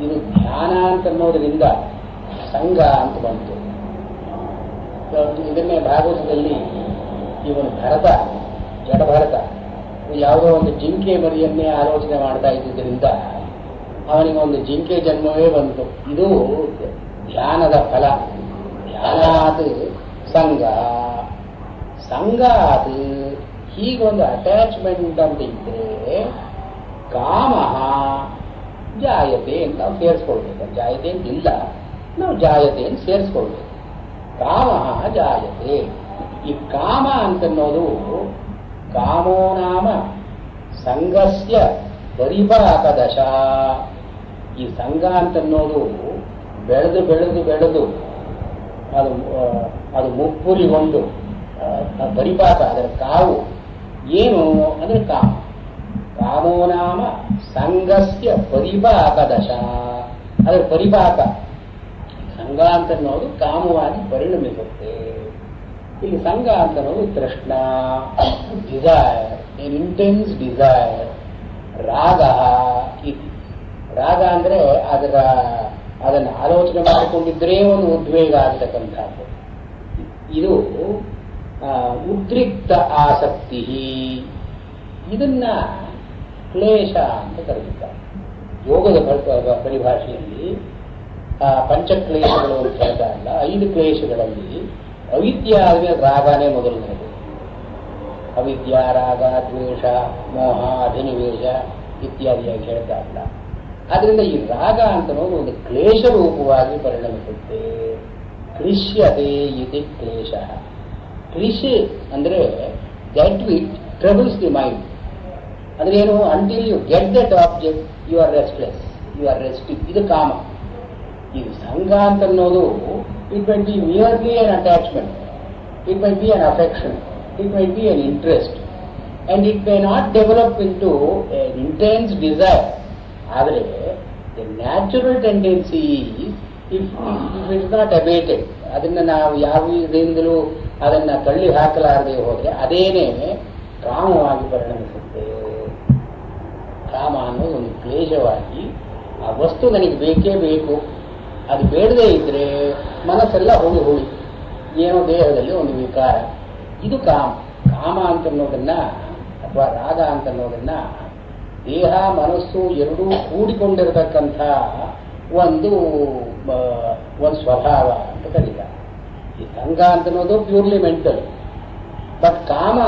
ಇದು ಧ್ಯಾನ ಅಂತ ಅನ್ನೋದ್ರಿಂದ ಸಂಘ ಅಂತ ಬಂತು. ಇದನ್ನೇ ಭಾಗವತದಲ್ಲಿ ಇವನು ಭರತ, ಜಡಭರತ, ಯಾವುದೋ ಒಂದು ಜಿಂಕೆ ಮರಿಯನ್ನೇ ಆಲೋಚನೆ ಮಾಡ್ತಾ ಇದ್ದಿದ್ದರಿಂದ ಅವನಿಗೆ ಒಂದು ಜಿಂಕೆ ಜನ್ಮವೇ ಬಂತು. ಇದು ಧ್ಯಾನದ ಫಲ. ಧ್ಯಾನಾತ್ ಸಂಘ, ಸಂಘಾತ್ ಹೀಗೊಂದು ಅಟ್ಯಾಚ್ಮೆಂಟ್ ಅಂತ ಇದ್ರೆ ಕಾಮ ಜಾಯತೆ ಅಂತ ನಾವು ಸೇರಿಸ್ಕೊಳ್ಬೇಕು. ಜಾಯತೆ ಅಂತಿಲ್ಲ, ನಾವು ಜಾಯತೆ ಅಂತ ಸೇರಿಸ್ಕೊಳ್ಬೇಕು. ಕಾಮ ಜಾಯತೆ. ಈ ಕಾಮ ಅಂತನ್ನೋದು ಕಾಮೋ ನಾಮ ಸಂಘಸ್ಯ ಪರಿಪಾಕದಶ. ಈ ಸಂಘ ಅಂತನ್ನೋದು ಬೆಳೆದು ಬೆಳೆದು ಬೆಳೆದು ಅದು ಮುಪ್ಪುರಿಗೊಂಡು ಪರಿಪಾಕ, ಅದರ ಕಾವು ಏನು ಅಂದ್ರೆ ಕಾಮ. ಕಾಮೋ ನಾಮ ಸಂಘಸ್ಯ ಪರಿಪಾಕದಶ. ಅದರ ಪರಿಪಾಕ ಸಂಘ ಅಂತನ್ನೋದು ಕಾಮವಾಗಿ ಪರಿಣಮಿಸುತ್ತೆ. ಇಲ್ಲಿ ಸಂಘ ಅಂತನ್ನೋದು ತೃಷ್ಣ, ಡಿಸೈರ್, ಎನ್ ಇಂಟೆನ್ಸ್ ಡಿಸೈರ್. ರಾಗ ಇತಿ. ರಾಗ ಅಂದ್ರೆ ಅದನ್ನು ಆಲೋಚನೆ ಮಾಡಿಕೊಂಡಿದ್ರೆ ಒಂದು ಉದ್ವೇಗ ಆಗತಕ್ಕಂಥದ್ದು. ಇದು ಉದ್ರಿಕ್ತ ಆಸಕ್ತಿ. ಇದನ್ನ ಕ್ಲೇಶ ಅಂತ ಕರೆದಿದ್ದಾರೆ. ಯೋಗದ ಪರಿಭಾಷೆಯಲ್ಲಿ ಪಂಚಕ್ಲೇಶಗಳು ಅಂತ ಹೇಳ್ತಾ ಇಲ್ಲ, 5 ಕ್ಲೇಶಗಳಲ್ಲಿ ಅವಿದ್ಯೆ ಆದ್ಮೇಲೆ ರಾಗನೇ ಮೊದಲನೇದು. ಅವಿದ್ಯಾ, ರಾಗ, ದ್ವೇಷ, ಮೋಹ, ಅಭಿನಿವೇಶ ಇತ್ಯಾದಿಯಾಗಿ ಹೇಳ್ತಾ ಇಲ್ಲ. ಆದ್ರಿಂದ ಈ ರಾಗ ಅಂತನೋದು ಒಂದು ಕ್ಲೇಶ ರೂಪವಾಗಿ ಪರಿಣಮಿಸುತ್ತೆ. ಕ್ಲಿಶ್ಯತೆ ಇತಿ ಕ್ಲೇಶ. ಕ್ಲಿಶ್ ಅಂದ್ರೆ that which troubles the mind. ಅಂದ್ರೆ ಏನು, until you get that object you are restless, you are resting. ಇದು ಕಾಮ. ಇದು ಸಂಘ ಅಂತನ್ನೋದು it might be merely an attachment, it might be an affection, it might be an interest, and it may not develop into intense desire. ಆದರೆ the natural tendency if it is not abated, ಅದನ್ನ ನಾವು ಯಾವ ಇದರಿಂದಲೂ ಅದನ್ನ ತಳ್ಳಿ ಹಾಕಲಾರದೆ ಹೋದ್ರೆ ಅದೇನೇ ಕಾಮವಾಗಿ ಪರಿಣಮಿಸುತ್ತೆ. ಕಾಮ ಅನ್ನೋದು ಒಂದು ಕ್ಲೇಶವಾಗಿ ಆ ವಸ್ತು ನನಗೆ ಬೇಕೇ ಬೇಕು, ಅದು ಬೇಡದೇ ಇದ್ರೆ ಮನಸ್ಸೆಲ್ಲ ಹೋಗಿ ಹೋಳಿ ಏನೋ ದೇಹದಲ್ಲಿ ಒಂದು ವಿಕಾರ. ಇದು ಕಾಮ. ಕಾಮ ಅಂತನ್ನೋದನ್ನ ಅಥವಾ ರಾಗ ಅಂತನ್ನೋದನ್ನ ದೇಹ ಮನಸ್ಸು ಎರಡೂ ಕೂಡಿಕೊಂಡಿರತಕ್ಕಂಥ ಒಂದು ಸ್ವಭಾವ ಅಂತ ಕರೀತಾರೆ. ಈ ಸಂಘ ಅಂತನ್ನೋದು ಪ್ಯೂರ್ಲಿ ಮೆಂಟಲ್, ಬಟ್ ಕಾಮ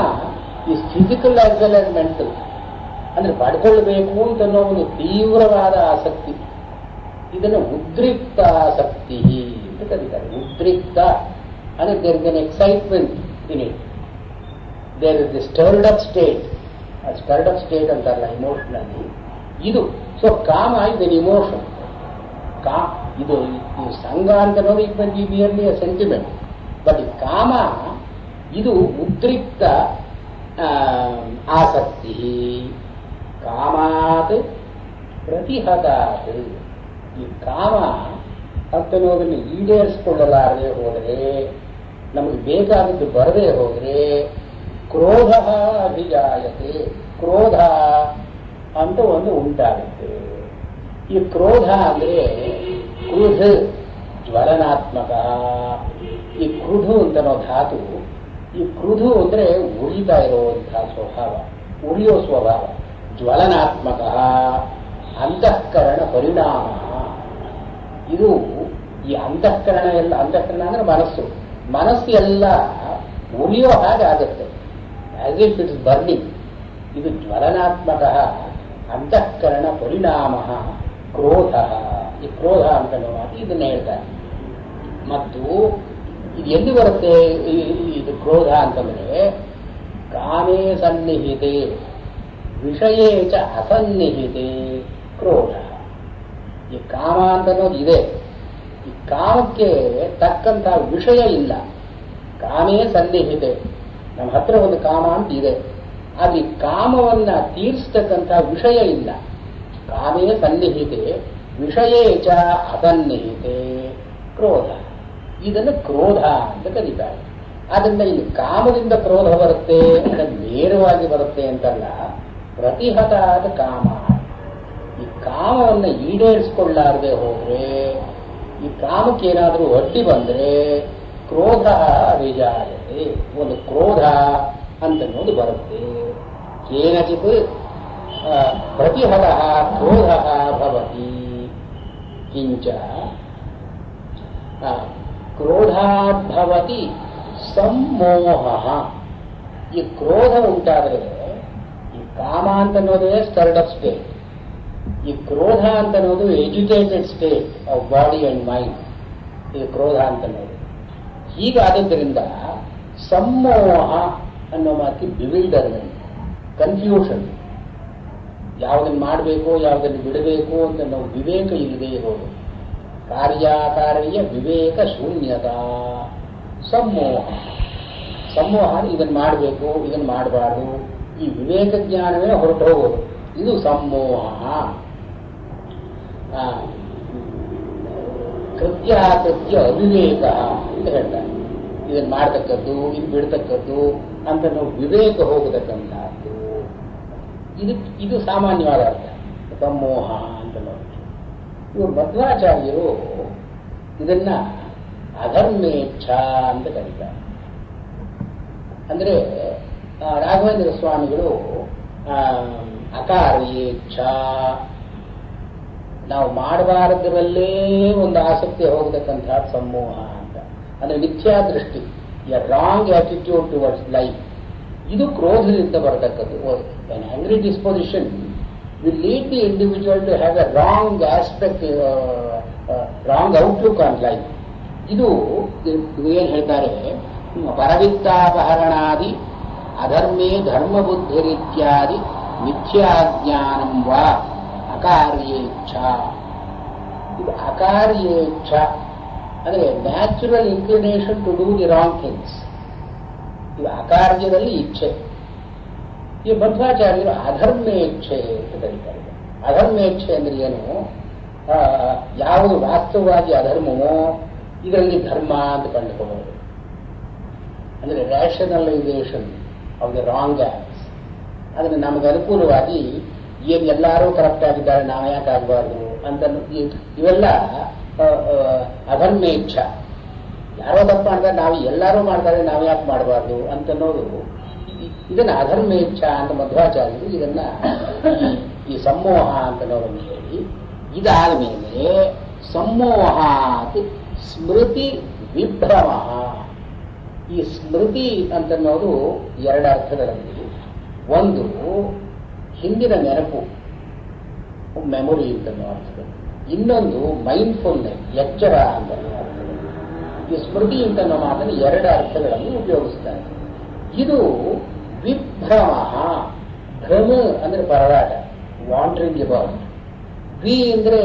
is physical as well as mental. ಅಂದ್ರೆ ಪಡ್ಕೊಳ್ಬೇಕು ಅಂತನ್ನೋ ಒಂದು ತೀವ್ರವಾದ ಆಸಕ್ತಿ. ಇದನ್ನು ಉದ್ರಿಕ್ತ ಆಸಕ್ತಿ ಅಂತ ಕರೀತಾರೆ. ಉದ್ರಿಕ್ತ ಅಂದ್ರೆ there is an excitement in it, there is the stirred up state. Stirred up state ಅಂತಾರಲ್ಲ ಇಮೋಷನಲಿ, ಇದು. ಸೊ ಕಾಮ ಇಸ್ ಎನ್ ಇಮೋಷನ್. ಇದು ಸಂಘ ಅಂತ ನೋಡಿ it might be merely a sentiment, but ಈ ಕಾಮ ಇದು ಉದ್ರಿಕ್ತ ಆಸಕ್ತಿ. ಕಾಮಾತ್ ಪ್ರತಿಹತಾತ್. ಈ ಕಾಮ ಅಂತನ್ನೋದನ್ನು ಈಡೇರಿಸಿಕೊಳ್ಳಲಾರದೆ ಹೋದರೆ, ನಮಗೆ ಬೇಕಾದದ್ದು ಬರದೇ ಹೋದರೆ ಕ್ರೋಧ ಅಭಿಜಾಯತೆ. ಕ್ರೋಧ ಅಂತ ಒಂದು ಉಂಟಾಗುತ್ತೆ. ಈ ಕ್ರೋಧ ಅಂದ್ರೆ ಕ್ರುಧ ಜ್ವಲನಾತ್ಮಕ. ಈ ಕ್ರುಧು ಅಂತನೋ ಧಾತು, ಈ ಕ್ರುಧು ಅಂದ್ರೆ ಉರಿತಾ ಇರುವಂತಹ ಸ್ವಭಾವ, ಉರಿಯೋ ಸ್ವಭಾವ. ಜ್ವಲನಾತ್ಮಕ ಅಂತಃಕರಣ ಪರಿಣಾಮ. ಇದು ಈ ಅಂತಃಕರಣ ಎಲ್ಲ, ಅಂತಃಕರಣ ಅಂದ್ರೆ ಮನಸ್ಸು, ಮನಸ್ಸು ಎಲ್ಲ ಉರಿಯೋ ಹಾಗೆ ಆಗುತ್ತೆ, as if it is burning. ಇದು ಜ್ವಲನಾತ್ಮಕ ಅಂತಃಕರಣ ಪರಿಣಾಮ ಕ್ರೋಧ. ಈ ಕ್ರೋಧ ಅಂತ ಇದನ್ನ ಹೇಳ್ತಾರೆ. ಮತ್ತು ಇದು ಎಲ್ಲಿ ಬರುತ್ತೆ ಇದು ಕ್ರೋಧ ಅಂತಂದ್ರೆ, ಕಾಮೇ ಸನ್ನಿಹಿತೆ ವಿಷಯೇ ಚ ಅಸನ್ನಿಹಿತೆ ಕ್ರೋಧ. ಈ ಕಾಮ ಅಂತನ್ನೋದು ಇದೆ, ಈ ಕಾಮಕ್ಕೆ ತಕ್ಕಂತ ವಿಷಯ ಇಲ್ಲ. ಕಾಮೇ ಸನ್ನಿಹಿತೆ, ನಮ್ಮ ಹತ್ರ ಒಂದು ಕಾಮ ಅಂತ ಇದೆ, ಅಲ್ಲಿ ಕಾಮವನ್ನ ತೀರಿಸ್ತಕ್ಕಂಥ ವಿಷಯ ಇಲ್ಲ. ಕಾಮೇ ಸನ್ನಿಹಿತೆ ವಿಷಯೇ ಚ ಅಸನ್ನಿಹಿತೆ ಕ್ರೋಧ. ಇದನ್ನು ಕ್ರೋಧ ಅಂತ ಕರೀತಾರೆ. ಆದ್ರಿಂದ ಇಲ್ಲಿ ಕಾಮದಿಂದ ಕ್ರೋಧ ಬರುತ್ತೆ ಅಂದ್ರೆ ನೇರವಾಗಿ ಬರುತ್ತೆ ಅಂತಲ್ಲ, ಪ್ರತಿಹತಾದ ಕಾಮ. ಈ ಕಾಮವನ್ನು ಈಡೇರಿಸಿಕೊಳ್ಳಾರದೆ ಹೋದ್ರೆ, ಈ ಕಾಮಕ್ಕೆ ಏನಾದರೂ ಅಡ್ಡಿ ಬಂದ್ರೆ ಕ್ರೋಧ ಅಭಿಜಾಯತೆ, ಒಂದು ಕ್ರೋಧ ಅಂತನ್ನೋದು ಬರುತ್ತೆ. ಕೇನಚಿತ್ ಪ್ರತಿಹತ ಕ್ರೋಧ ಭವತಿ ಕಿಂಚ ಕ್ರೋಧಾದ್ಭವತಿ ಸಮ್ಮೋಹ. ಈ ಕ್ರೋಧ ಉಂಟಾದರೆ, ಈ ಕಾಮ ಅಂತನ್ನೋದೇ ಸ್ಟರ್ಡ್ ಅಪ್ ಸ್ಟೇಟ್, ಈ ಕ್ರೋಧ ಅಂತನ್ನೋದು educated state of body and mind. ಈ ಕ್ರೋಧ ಅಂತನ್ನೋದು ಹೀಗಾದ್ದರಿಂದ ಸಮ್ಮೋಹ ಅನ್ನೋ ಮಾತಿ ಬಿವಿಲ್ಡರ್ಮೆಂಟ್, ಕನ್ಫ್ಯೂಷನ್. ಯಾವುದನ್ನು ಮಾಡಬೇಕು ಯಾವುದನ್ನು ಬಿಡಬೇಕು ಅಂತ ನಾವು ವಿವೇಕ ಇಲ್ಲದೆ ಇರೋದು. ಕಾರ್ಯಕಾರ್ಯ ವಿವೇಕ ಶೂನ್ಯತಾ ಸಮ್ಮೋಹ. ಸಮ್ಮೋಹ ಇದನ್ನು ಮಾಡಬೇಕು ಇದನ್ನು ಮಾಡಬಾರ್ದು, ಈ ವಿವೇಕ ಜ್ಞಾನವೇ ಹೊರಟು ಹೋಗೋದು, ಇದು ಸಮ್ಮೋಹ. ಕೃತ್ಯ ಅವಿವೇಕ ಅಂತ ಹೇಳ್ತಾರೆ. ಇದನ್ನು ಮಾಡತಕ್ಕದ್ದು ಇದು ಬಿಡ್ತಕ್ಕದ್ದು ಅಂತ ನಾವು ವಿವೇಕ ಹೋಗತಕ್ಕಂಥದ್ದು. ಇದು ಸಾಮಾನ್ಯವಾದ ಅರ್ಥ ಸಮ್ಮೋಹ ಅಂತ ನೋಡಿ. ಇವರು ಮಧ್ವಾಚಾರ್ಯರು ಇದನ್ನ ಅಧರ್ಮೇಚ್ಛ ಅಂತ ಕರೀತಾರೆ. ಅಂದ್ರೆ ರಾಘವೇಂದ್ರ ಸ್ವಾಮಿಗಳು ಅಕಾರ್ಯೇಚ್ಛ, ನಾವು ಮಾಡಬಾರದರಲ್ಲೇ ಒಂದು ಆಸಕ್ತಿ ಹೋಗತಕ್ಕಂತಹ ಸಮೂಹ ಅಂತ. ಅಂದ್ರೆ ಮಿಥ್ಯಾ ದೃಷ್ಟಿ, A wrong attitude towards life. ಇದು ಕ್ರೋಧದಿಂದ ಬರತಕ್ಕದ್ದು. an angry disposition will lead the individual to have a wrong aspect, wrong outlook on life. ಇದು ಏನು ಹೇಳ್ತಾರೆ, ಪರವಿತ್ತಾಪಹರಣಾದಿ ಅಧರ್ಮೇ ಧರ್ಮಬುದ್ಧಿರಿತ್ಯಾದಿ ಮಿಥ್ಯಾಜ್ಞಾನಂ ವಾ ಅಕಾರ್ಯೇಚ್ಛ. ಇದು ಅಕಾರ್ಯೇಚ್ಛ ಅಂದರೆ natural inclination to do the wrong things. ಇದು ಅಕಾರ್ಯದಲ್ಲಿ ಇಚ್ಛೆ. ಈ ಮಧ್ವಾಚಾರ್ಯರು ಅಧರ್ಮೇಚ್ಛೆ ಅಂತ ಕರೀತಾರೆ. ಅಧರ್ಮೇಚ್ಛೆ ಅಂದ್ರೆ ಏನು? ಯಾವುದು ವಾಸ್ತವವಾಗಿ ಅಧರ್ಮವೋ ಇದರಲ್ಲಿ ಧರ್ಮ ಅಂತ ಕಂಡುಕೊಳ್ಳೋದು. ಅಂದರೆ rationalisation of the wrong acts. ಅದನ್ನು ನಮಗೆ ಅನುಕೂಲವಾಗಿ ಏನು ಎಲ್ಲರೂ ಕರೆಕ್ಟ್ ಆಗಿದ್ದಾರೆ ನಾವು ಯಾಕೆ ಆಗಬಾರ್ದು ಅಂತ ಇವೆಲ್ಲ ಅಧರ್ಮೇಚ್ಛ. ಯಾರೋ ತಪ್ಪು ಮಾಡಿದ್ರೆ ನಾವು ಎಲ್ಲರೂ ಮಾಡ್ತಾರೆ ನಾವು ಯಾಕೆ ಮಾಡಬಾರ್ದು ಅಂತನ್ನೋದು, ಇದನ್ನ ಅಧರ್ಮೇಚ್ಛ ಅಂತ ಮಧ್ವಾಚಾರ್ಯರು ಇದನ್ನ ಈ ಸಮೋಹ ಅಂತನ್ನೋದನ್ನು ಹೇಳಿ, ಇದಾದ ಮೇಲೆ ಸಮೋಹಾತ್ ಸ್ಮೃತಿ ವಿಭ್ರಮ. ಈ ಸ್ಮೃತಿ ಅಂತನ್ನೋದು ಎರಡು ಅರ್ಥಗಳಲ್ಲಿ. ಒಂದು ಹಿಂದಿನ ನೆನಪು, ಮೆಮೊರಿ ಅಂತನೋ ಅರ್ಥದಲ್ಲಿ. ಇನ್ನೊಂದು ಮೈಂಡ್ಫುಲ್ನೆಸ್, ಎಚ್ಚರ ಅಂತನೋ ಅರ್ಥದಲ್ಲಿ. ಈ ಸ್ಮೃತಿ ಅಂತನೋ ಮಾತನ್ನು ಎರಡು ಅರ್ಥಗಳನ್ನು ಉಪಯೋಗಿಸ್ತಾರೆ. ಇದು ವಿಭ್ರಮ. ಭ್ರಮ ಅಂದ್ರೆ ಪರದಾಟ, ವಾಂಡ್ರಿಂಗ್ ಅಬೌಟ್. ವಿ ಅಂದ್ರೆ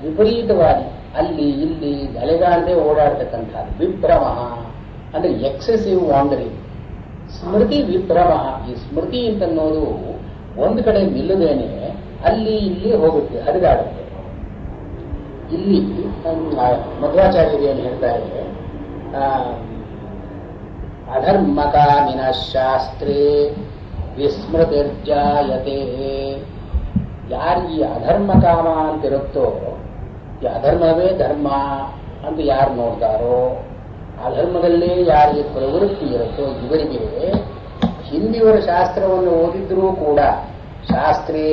ವಿಪರೀತವಾಗಿ ಅಲ್ಲಿ ಇಲ್ಲಿ ನೆಲೆಗಾಣದೆ ಓಡಾಡ್ತಕ್ಕಂಥದ್ದು. ವಿಭ್ರಮ ಅಂದ್ರೆ ಎಕ್ಸೆಸಿವ್ ವಾಂಡರಿಂಗ್. ಸ್ಮೃತಿ ವಿಭ್ರಮ. ಈ ಸ್ಮೃತಿ ಅಂತನ್ನೋದು ಒಂದು ಕಡೆ ನಿಲ್ಲದೇನೆ ಅಲ್ಲಿ ಇಲ್ಲಿ ಹೋಗುತ್ತೆ, ಹರಿದಾಡುತ್ತೆ. ಇಲ್ಲಿ ಮಧ್ವಾಚಾರ್ಯರು ಏನು ಹೇಳ್ತಾರೆ, ಅಧರ್ಮಕಾಮಿನ ಶಾಸ್ತ್ರೇ ವಿಸ್ಮೃತಿರ್ಜಾಯತೆ. ಯಾರಿಗೆ ಅಧರ್ಮ ಕಾಮ ಅಂತಿರುತ್ತೋ, ಈ ಅಧರ್ಮವೇ ಧರ್ಮ ಅಂತ ಯಾರು ನೋಡ್ತಾರೋ, ಅಧರ್ಮದಲ್ಲೇ ಯಾರಿಗೆ ಪ್ರವೃತ್ತಿ ಇರುತ್ತೋ ಇವರಿಗೆ ಹಿಂದಿಯವರ ಶಾಸ್ತ್ರವನ್ನು ಓದಿದ್ರೂ ಕೂಡ ಶಾಸ್ತ್ರೇ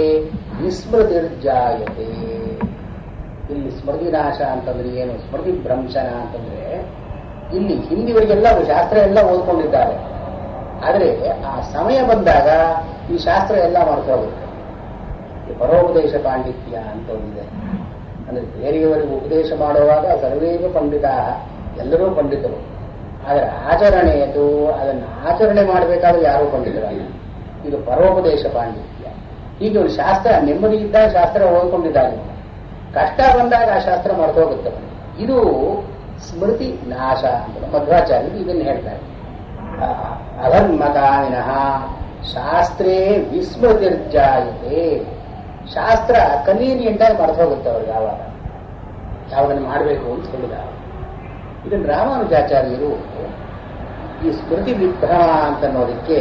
ವಿಸ್ಮೃತಿರ್ಜಾಯತೆ. ಇಲ್ಲಿ ಸ್ಮೃತಿ ನಾಶ ಅಂತಂದ್ರೆ ಏನು, ಸ್ಮೃತಿ ಭ್ರಂಶನ ಅಂತಂದ್ರೆ ಇಲ್ಲಿ ಹಿಂದಿವರಿಗೆಲ್ಲ ಶಾಸ್ತ್ರ ಎಲ್ಲ ಓದ್ಕೊಂಡಿದ್ದಾರೆ. ಆದರೆ ಆ ಸಮಯ ಬಂದಾಗ ಈ ಶಾಸ್ತ್ರ ಎಲ್ಲ ಮರ್ತೋಗುತ್ತೆ. ಈ ಪರೋಪದೇಶ ಪಾಂಡಿತ್ಯ ಅಂತ ಒಂದಿದೆ. ಅಂದ್ರೆ ಬೇರೆಯವರಿಗೆ ಉಪದೇಶ ಮಾಡುವಾಗ ಸರ್ವೇಗ ಪಂಡಿತ, ಎಲ್ಲರೂ ಪಂಡಿತರು. ಆದರೆ ಆಚರಣೆಯದು, ಅದನ್ನು ಆಚರಣೆ ಮಾಡಬೇಕಾದ್ರೆ ಯಾರೂ ಪಂಡಿತರಲ್ಲ. ಇದು ಪರೋಪದೇಶ ಪಾಂಡಿತ್ಯ. ಹೀಗೆ ಒಂದು ಶಾಸ್ತ್ರ ನೆಮ್ಮದಿ ಇದ್ದಾಗ ಶಾಸ್ತ್ರ ಓದ್ಕೊಂಡಿದ್ದಾನೆ, ಕಷ್ಟ ಬಂದಾಗ ಆ ಶಾಸ್ತ್ರ ಮರ್ತೋಗುತ್ತೆ. ಇದು ಸ್ಮೃತಿ ನಾಶ ಅಂತ ಮಧ್ವಾಚಾರ್ಯರು ಇದನ್ನು ಹೇಳ್ತಾರೆ. ಅಧರ್ಮಕಾಮಿನಃ ಶಾಸ್ತ್ರೇ ವಿಸ್ಮೃತಿರ್ಜಾಯತೆ. ಶಾಸ್ತ್ರ ಕನ್ವೀನಿಯಂಟ್ ಆಗಿ ಮರ್ತು ಹೋಗುತ್ತೆ ಅವ್ರಿಗೆ ಯಾವಾಗ ಯಾವುದನ್ನು ಮಾಡಬೇಕು ಅಂತ ಹೇಳಿದ. ಇದನ್ನು ರಾಮಾನುಜಾಚಾರ್ಯರು ಈ ಸ್ಮೃತಿ ವಿಭ್ರಮ ಅಂತನ್ನೋದಕ್ಕೆ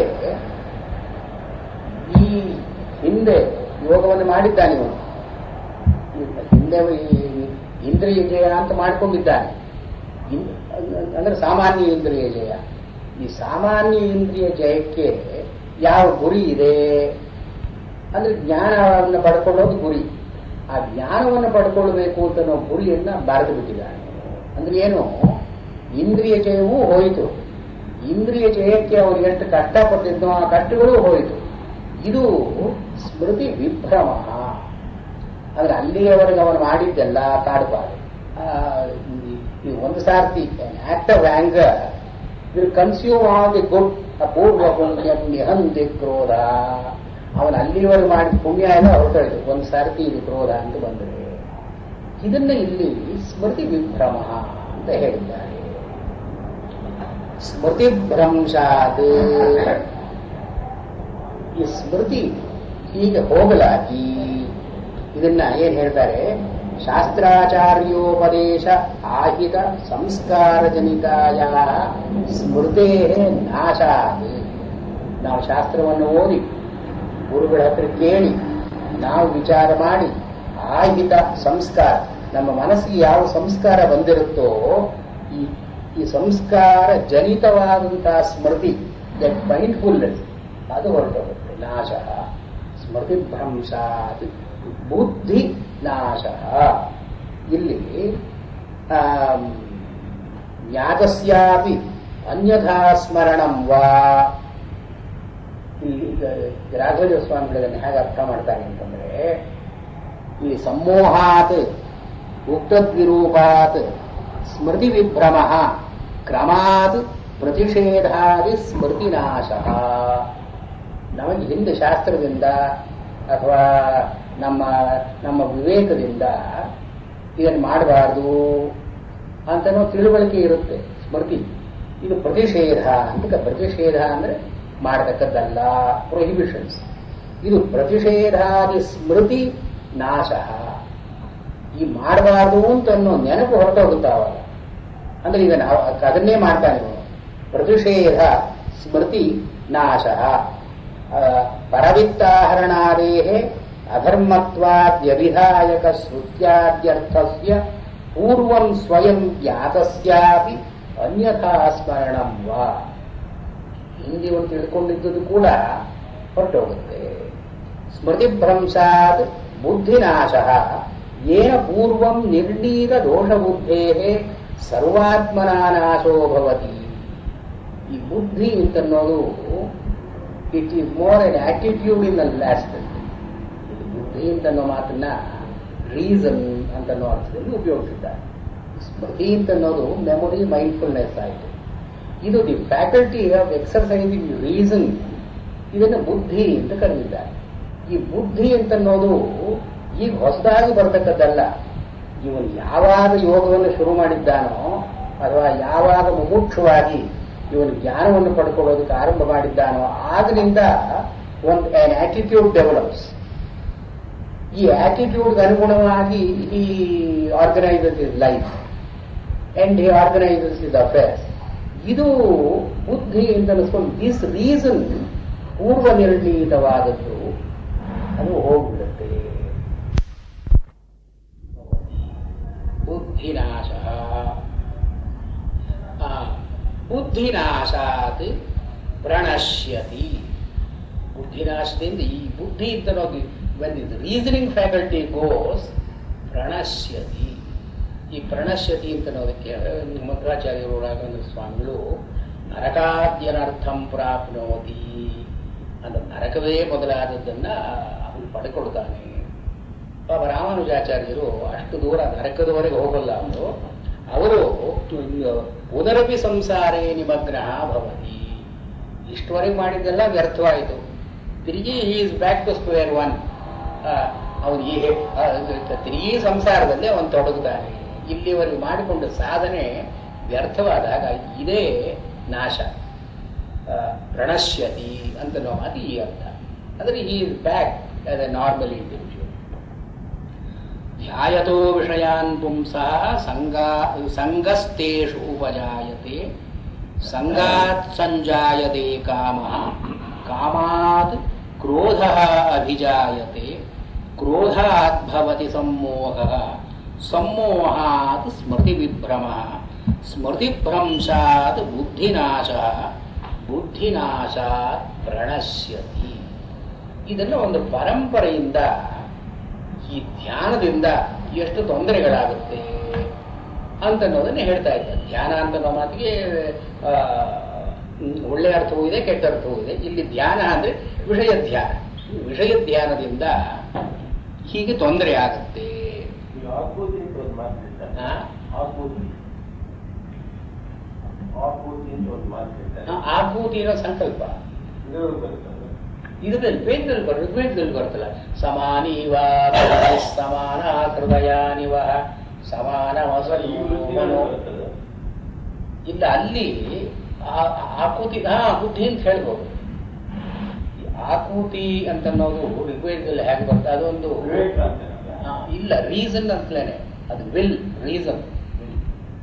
ಈ ಹಿಂದೆ ಯೋಗವನ್ನು ಮಾಡಿದ್ದಾನೆ ಇವನು. ಹಿಂದೆ ಇಂದ್ರಿಯ ಜಯ ಅಂತ ಮಾಡಿಕೊಂಡಿದ್ದಾನೆ. ಅಂದ್ರೆ ಸಾಮಾನ್ಯ ಇಂದ್ರಿಯ ಜಯ. ಈ ಸಾಮಾನ್ಯ ಇಂದ್ರಿಯ ಜಯಕ್ಕೆ ಯಾವ ಗುರಿ ಇದೆ ಅಂದ್ರೆ ಜ್ಞಾನವನ್ನು ಪಡ್ಕೊಳ್ಳೋದು ಗುರಿ. ಆ ಜ್ಞಾನವನ್ನು ಪಡ್ಕೊಳ್ಬೇಕು ಅಂತ ನಾವು ಗುರಿಯನ್ನ ಬರೆದು ಬಿಟ್ಟಿದ್ದಾನೆ. ಅಂದ್ರೆ ಏನು, ಇಂದ್ರಿಯ ಜಯವೂ ಹೋಯಿತು, ಇಂದ್ರಿಯ ಜಯಕ್ಕೆ ಅವರು ಎಷ್ಟು ಕಷ್ಟಪಟ್ಟಿದ್ದೋ ಆ ಕಷ್ಟಗಳು ಹೋಯಿತು. ಇದು ಸ್ಮೃತಿ ವಿಭ್ರಮ. ಅಂದ್ರೆ ಅಲ್ಲಿಯವರೆಗೆ ಅವನು ಮಾಡಿದ್ದೆಲ್ಲ ಕಾಡಬಾರದು. ಈ ಒಂದು ಸಾರ್ತಿ act of anger will consume all the good. ಅಪೂರ್ವ ಪುಣ್ಯಂ ನಿಹಂತಿ ಕ್ರೋಧ. ಅವನು ಅಲ್ಲಿವರೆಗೆ ಮಾಡಿದ ಪುಣ್ಯ ಎಲ್ಲ ಹೊರಟೋಯ್ತು, ಒಂದು ಸಾರ್ತಿ ಇದು ಕ್ರೋಧ ಅಂತ ಬಂದರೆ. ಇದನ್ನ ಇಲ್ಲಿ ಸ್ಮೃತಿ ವಿಭ್ರಮ ಅಂತ ಹೇಳಿದ್ದಾರೆ. ಸ್ಮೃತಿ ಭ್ರಂಶಾತ್. ಈ ಸ್ಮೃತಿ ಹೀಗೆ ಹೋಗಲಾಗಿ ಇದನ್ನ ಏನ್ ಹೇಳ್ತಾರೆ, ಶಾಸ್ತ್ರಾಚಾರ್ಯೋಪದೇಶ ಆಹಿತ ಸಂಸ್ಕಾರ ಜನಿತಾಯ ಸ್ಮೃತೇ ನಾಶಾತ್. ನಾವು ಶಾಸ್ತ್ರವನ್ನು ಓದಿ ಗುರುಗಳ ಹತ್ರ ಕೇಳಿ ನಾವು ವಿಚಾರ ಮಾಡಿ ಆಹಿತ ಸಂಸ್ಕಾರ, ನಮ್ಮ ಮನಸ್ಸಿಗೆ ಯಾವ ಸಂಸ್ಕಾರ ಬಂದಿರುತ್ತೋ ಈ ಸಂಸ್ಕಾರ ಜನಿತವಾದಂತಹ ಸ್ಮೃತಿ, ದಟ್ ಮೈಂಡ್ಫುಲ್ನೆಸ್, ಅದು ಹೊರಟೋಗುತ್ತೆ. ನಾಶ ಸ್ಮೃತಿ ಭ್ರಂಶಾತ್ ಬುದ್ಧಿ ನಾಶ. ಇಲ್ಲಿ ಜ್ಞಾತಸ್ಯಾಪಿ ಅನ್ಯಥಾ ಸ್ಮರಣಂ ವಾ. ಇಲ್ಲಿ ರಾಘವೇಂದ್ರ ಸ್ವಾಮಿಗಳನ್ನು ಹೇಗೆ ಅರ್ಥ ಮಾಡ್ತಾರೆ ಅಂತಂದ್ರೆ, ಈ ಸಮೋಹಾತ್ ಉಕ್ತದ್ವಿರೂಪಾತ್ ಸ್ಮೃತಿ ವಿಭ್ರಮ ಕ್ರಮಾತ್ ಪ್ರತಿಷೇಧಾದಿ ಸ್ಮೃತಿ ನಾಶ. ನಮಗೆ ಹಿಂದೆ ಶಾಸ್ತ್ರದಿಂದ ಅಥವಾ ನಮ್ಮ ವಿವೇಕದಿಂದ ಇದನ್ನು ಮಾಡಬಾರ್ದು ಅಂತನೋ ತಿಳುವಳಿಕೆ ಇರುತ್ತೆ ಸ್ಮೃತಿ. ಇದು ಪ್ರತಿಷೇಧ ಅಂತ. ಪ್ರತಿಷೇಧ ಅಂದ್ರೆ ಮಾಡತಕ್ಕದ್ದಲ್ಲ, ಪ್ರೊಹಿಬಿಷನ್ಸ್. ಇದು ಪ್ರತಿಷೇಧಾದಿ ಸ್ಮೃತಿ ನಾಶ. ಈ ಮಾಡಬಾರ್ದು ಅಂತ ಅನ್ನೋ ನೆನಪು ಹೊರಟೋಗುತ್ತಾವಲ್ಲ, ಅಂದ್ರೆ ಈಗ ನಾವು ಅದನ್ನೇ ಮಾಡ್ತಾನೆ. ಪ್ರತಿಷೇಧ ಸ್ಮೃತಿ ನಾಶ. ಪರವಿತ್ತಾಹರಣಾದೇಹೇ ಅಧರ್ಮತ್ವಾದ್ಯವಿಧಾಯಕ ಶ್ರುತ್ಯಾದ್ಯರ್ಥಸ್ಯ ಪೂರ್ವಂ ಸ್ವಯಂ ಜ್ಞಾತಸ್ಯಾಪಿ ಅನ್ಯಥಾ ಸ್ಮರಣಂ ವಾ. ಹಿಂದಿಯವರು ತಿಳ್ಕೊಂಡಿದ್ದುದು ಕೂಡ ಹೊರಟೋಗುತ್ತೆ. ಸ್ಮೃತಿಭ್ರಂಶಾತ್ ಬುದ್ಧಿನಾಶ ಏನ ಪೂರ್ವಂ ನಿರ್ಣೀತ ದೋಷಬುದ್ಧೇ ಸರ್ವಾತ್ಮನಾ ನಾಶೋ ಭವತಿ. ಈ ಬುದ್ಧಿ ಅಂತನ್ನೋದು it is more an attitude in aspect. ಬುದ್ಧಿ ಅಂತನ್ನೋ ಮಾತನ್ನ ರೀಸನ್ ಅಂತನ್ನೋ ಅರ್ಥದಲ್ಲಿ ಉಪಯೋಗಿಸಿದ್ದಾರೆ. ಸ್ಮೃತಿ ಅಂತನ್ನೋದು ಮೆಮೊರಿ, ಮೈಂಡ್ಫುಲ್ನೆಸ್ ಆಯಿತು. ಇದು ದಿ ಫ್ಯಾಕಲ್ಟಿ ಆಫ್ ಎಕ್ಸರ್ಸೈಸಿಂಗ್ ರೀಸನ್, ಇದನ್ನು ಬುದ್ಧಿ ಅಂತ ಕರೆದಿದ್ದಾರೆ. ಈ ಬುದ್ಧಿ ಅಂತನ್ನೋದು ಈಗ ಹೊಸದಾಗಿ ಬರತಕ್ಕದ್ದಲ್ಲ. ಇವನು ಯಾವಾಗ ಯೋಗವನ್ನು ಶುರು ಮಾಡಿದ್ದಾನೋ ಅಥವಾ ಯಾವಾಗ ಮುಮುಕ್ಷವಾಗಿ ಇವನು ಜ್ಞಾನವನ್ನು ಪಡ್ಕೊಳ್ಳೋದಕ್ಕೆ ಆರಂಭ ಮಾಡಿದ್ದಾನೋ ಆಗಲಿಂದ ಒಂದು ಆನ್ ಆಟಿಟ್ಯೂಡ್ ಡೆವಲಪ್ಸ್. ಈ ಆಟಿಟ್ಯೂಡ್ಗೆ ಅನುಗುಣವಾಗಿ ಈ organisers is life and he organisers is affairs. ಇದು ಬುದ್ಧಿ ಅಂತ ಅನಿಸ್ಕೊಂಡು ದಿಸ್ ರೀಸನ್ ಪೂರ್ವ ನಿರ್ಣೀತವಾದದ್ದು ಅದು ಹೋಗ್ಬಿಡುತ್ತೆ. ಬುದ್ಧಿನಾಶ ಬುದ್ಧಿನಾಶಾತ್ ಪ್ರಣಶ್ಯತಿ. ಬುದ್ಧಿನಾಶದಿಂದ ಈ ಬುದ್ಧಿ ಅಂತ when the reasoning faculty goes ಪ್ರಣಶ್ಯತಿ. ಈ ಪ್ರಣಶ್ಯತಿ ಅಂತ ಅನ್ನೋದಕ್ಕೆ ಮಧ್ವಾಚಾರ್ಯರು ರಾಘವೇಂದ್ರ ಸ್ವಾಮಿಗಳು ನರಕಾದ್ಯನರ್ಥಂ ಪ್ರಾಪ್ನೋತಿ ಅಂತ, ನರಕವೇ ಮೊದಲಾದದ್ದನ್ನ ಅವನು ಪಡ್ಕೊಡ್ತಾನೆ. ಪಾಪ ರಾಮಾನುಜಾಚಾರ್ಯರು ಅಷ್ಟು ದೂರ ನರಕದವರೆಗೆ ಹೋಗಲ್ಲ. ಅವರು ಪುನರಪಿ ಸಂಸಾರೇ ನಿಮಗ್ನಃ ಭವತಿ. ಇಷ್ಟವರೆಗೆ ಮಾಡಿದ್ದೆಲ್ಲ ವ್ಯರ್ಥವಾಯಿತು, ತಿರುಗಿ is back to square one. ಅವನು ತಿರುಗಿ ಸಂಸಾರದಲ್ಲಿ ಅವನು ತೊಡಗುತ್ತಾನೆ. ಇಲ್ಲಿವರೆಗೆ ಮಾಡಿಕೊಂಡ ಸಾಧನೆ ವ್ಯರ್ಥವಾದಾಗ ಇದೇ ನಾಶ. ಪ್ರಣಶ್ಯತಿ ಅಂತ ನಾವು ಮಾತು ಈ ಅರ್ಥ. ಅಂದರೆ ಈ is back as a normal individual. ಧ್ಯಾಯತೋ ವಿಷಯಾನ್ ಪುಂಸಃ ಸಂಗಸ್ತೇಷು ಉಪಜಾಯತೆ. ಸಂಗಾತ್ ಸಂಜಾಯತೆ ಕಾಮಃ, ಕಾಮಾತ್ ಕ್ರೋಧಃ ಅಭಿಜಾಯತೆ, ಕ್ರೋಧಾತ್ ಭವತಿ ಸಮ್ಮೋಹಃ, ಸಮ್ಮೋಹಾತ್ ಸ್ಮೃತಿ ವಿಭ್ರಮಃ, ಸ್ಮೃತಿಭ್ರಂಶಾತ್ ಬುದ್ಧಿನಾಶಃ, ಬುದ್ಧಿನಾಶಾತ್ ಪ್ರಣಶ್ಯತಿ. ಇದನ್ನು ಒಂದು ಪರಂಪರೆಯಿಂದ ಈ ಧ್ಯಾನದಿಂದ ಎಷ್ಟು ತೊಂದರೆಗಳಾಗುತ್ತೆ ಅಂತನ್ನೋದನ್ನೇ ಹೇಳ್ತಾ ಇದ್ದಾರೆ. ಧ್ಯಾನ ಅಂತನ್ನೋ ಮಾತಿಗೆ ಒಳ್ಳೆಯ ಅರ್ಥವೂ ಇದೆ, ಕೆಟ್ಟ ಅರ್ಥವೂ ಇದೆ. ಇಲ್ಲಿ ಧ್ಯಾನ ಅಂದ್ರೆ ವಿಷಯ ಧ್ಯಾನ. ವಿಷಯ ಧ್ಯಾನದಿಂದ ಹೀಗೆ ತೊಂದರೆ ಆಗುತ್ತೆ. ಆಭೂತಿ ಅನ್ನೋ ಸಂಕಲ್ಪ ಇದರಲ್ಲಿ ವೇದದಲ್ಲಿ ಬರ್ತಲ್ಲ, ಸಮಾನೀವ ಸಮಾನ ಹೃದಯಾನಿವ ಸಮಾನ ಮನೋ. ಇಲ್ಲ, ಅಲ್ಲಿ ಆಕೂತಿ ಬುದ್ಧಿ ಅಂತ ಹೇಳ್ಬೋದು. ಆಕೂತಿ ಅಂತನ್ನೋದು ಋಗ್ವೇದದಲ್ಲಿ ಹೇಗೆ ಬರ್ತದೆ, ಅದೊಂದು ಇಲ್ಲ ರೀಸನ್ ಅಂತಲೇನೆ, ಅದು ವಿಲ್ ರೀಸನ್.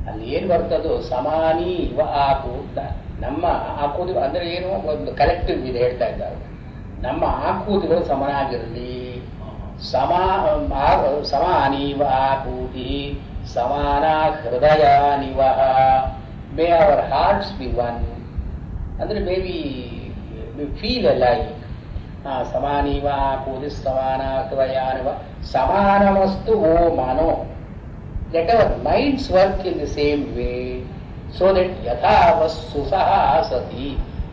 ಅಲ್ಲಿ ಏನ್ ಬರ್ತದೋ ಸಮಾನಿ ವ ಆಕೂತ. ನಮ್ಮ ಆಕೂತಿ ಅಂದ್ರೆ ಏನು, ಒಂದು ಕಲೆಕ್ಟಿವ್ ಇದೆ ಹೇಳ್ತಾ ಇದ್ದಾರೆ. ನಮ್ಮ ಆಕೂತಿಗಳು ಸಮನಾಗಿರಲಿ. ಸಮಾನೀವ ಆಕೂತಿ ಸಮಾನ ಹೃದಯಾನಿವ. May our hearts be one. ಅಂದ್ರೆ ಮೇ ವಿ ಫೀಲ್ ಅಲೈಕ್. ಸಮಾನೀವ ಆಕೂತಿ ಸಮಾನ ಹೃದಯಾನಿವ ಸಮಾನಮಸ್ತು ಓ ಮನೋ. Let our minds work in the same way, so that yatha vastu saha sati,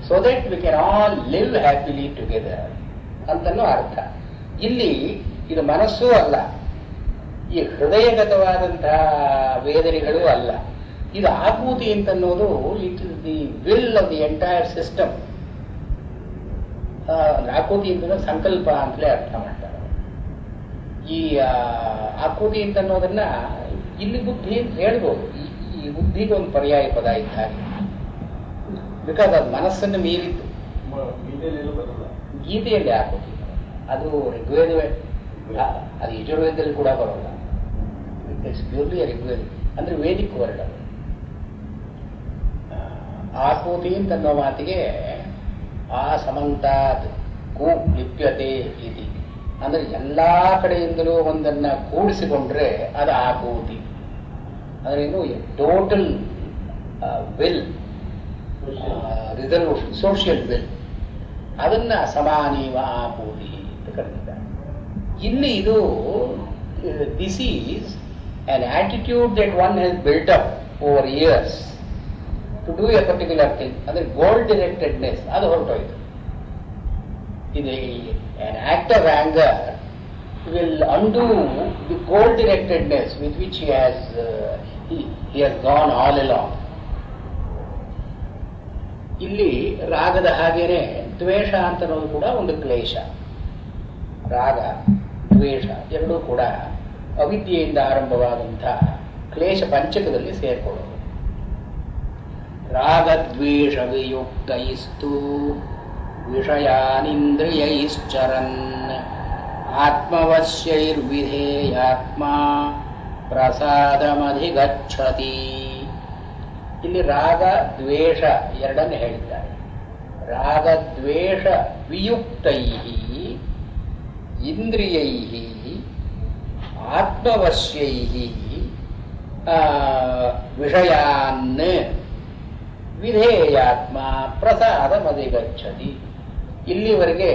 so that we can all live happily together ಅಂತನೂ ಅರ್ಥ. ಇಲ್ಲಿ ಇದು ಮನಸ್ಸೂ ಅಲ್ಲ, ಈ ಹೃದಯಗತವಾದಂತಹ ವೇದನೆಗಳೂ ಅಲ್ಲ. ಇದು ಆಕೂತಿ ಅಂತನ್ನೋದು it is the will of the entire system. ಆಕೂತಿ ಅಂತ ಸಂಕಲ್ಪ ಅಂತಲೇ ಅರ್ಥ ಮಾಡ್ತಾರೆ. ಈ ಆಕೂತಿ ಅಂತನ್ನೋದನ್ನ ಇಲ್ಲಿ ಬುದ್ಧಿ ಅಂತ ಹೇಳ್ಬೋದು. ಈ ಬುದ್ಧಿಗೆ ಒಂದು ಪರ್ಯಾಯ ಪದ ಇದ್ದಾರೆ, ಬಿಕಾಸ್ ಅದು ಮನಸ್ಸನ್ನು ಮೀರಿದ್ದು. ಗೀತೆಯಲ್ಲಿ ಆಕೂತಿ ಅದು ಋಗ್ವೇದವೇ, ಅದು ಯಜುರ್ವೇದದಲ್ಲಿ ಕೂಡ ಬರೋಲ್ಲ. ಇಟ್ಸ್ ಪ್ಯೂರ್ಲಿ ಋಗ್ವೇದ, ಅಂದ್ರೆ ವೇದಿಕ್ ವರ್ಡ್ ಅದು. ಆಕೂತಿ ಅಂತನ್ನೋ ಮಾತಿಗೆ ಆ ಸಮಂತಾತ್ ಕೂ ಲಿಪ್ಯತೆ ಇತಿ, ಅಂದ್ರೆ ಎಲ್ಲಾ ಕಡೆಯಿಂದಲೂ ಒಂದನ್ನ ಕೂಡಿಸಿಕೊಂಡ್ರೆ ಅದು ಆಕೂತಿ. ಅಂದ್ರೆ ಏನು, total will, resolution, social will, ಅದನ್ನ ಸಮಾನೀವ ಆಕೂತಿ ಅಂತ ಕರೆದಿದ್ದಾರೆ. ಇಲ್ಲಿ ಇದು this is an attitude that one has built up over years to do a particular thing. ಅಂದ್ರೆ ಗೋಲ್ ಡಿರೆಕ್ಟೆಡ್ನೆಸ್ ಅದು ಹೊರಟೋಯ್ತು. an act of anger will undo the goal-directedness with which he has gone all along. ಇಲ್ಲಿ ರಾಗದ ಹಾಗೇನೆ ದ್ವೇಷ ಅಂತ ಅನ್ನೋದು ಕೂಡ ಒಂದು ಕ್ಲೇಶ. ರಾಗ ದ್ವೇಷ ಎರಡೂ ಕೂಡ ಅವಿದ್ಯೆಯಿಂದ ಆರಂಭವಾದಂಥ ಕ್ಲೇಶ ಪಂಚಕದಲ್ಲಿ ಸೇರ್ಕೊಳ್ಳೋದು. ರಾಗದ್ವೇಷ ವಿಯುಕ್ತೈಸ್ತು ವಿಷಯಾನಿಂದ್ರಿಯೈಶ್ಚರನ್ ಆತ್ಮವಶ್ಯೈರ್ವಿಧೇಯಾತ್ಮ ಪ್ರಸಾದಮಧಿಗಚ್ಚತಿ. ಇಲ್ಲಿ ರಾಗ ದ್ವೇಷ ಎರಡನ್ನು ಹೇಳಿದ್ದಾರೆ. ರಾಗದ್ವೇಷ ವಿಯುಕ್ತೈ ಇಂದ್ರಿಯೈ ಆತ್ಮವಶ್ಯೈ ವಿಷಯಾನ್ ವಿಧೇಯಾತ್ಮ ಪ್ರಸಾದಮಧಿಗಚ್ಚತಿ. ಇಲ್ಲಿವರೆಗೆ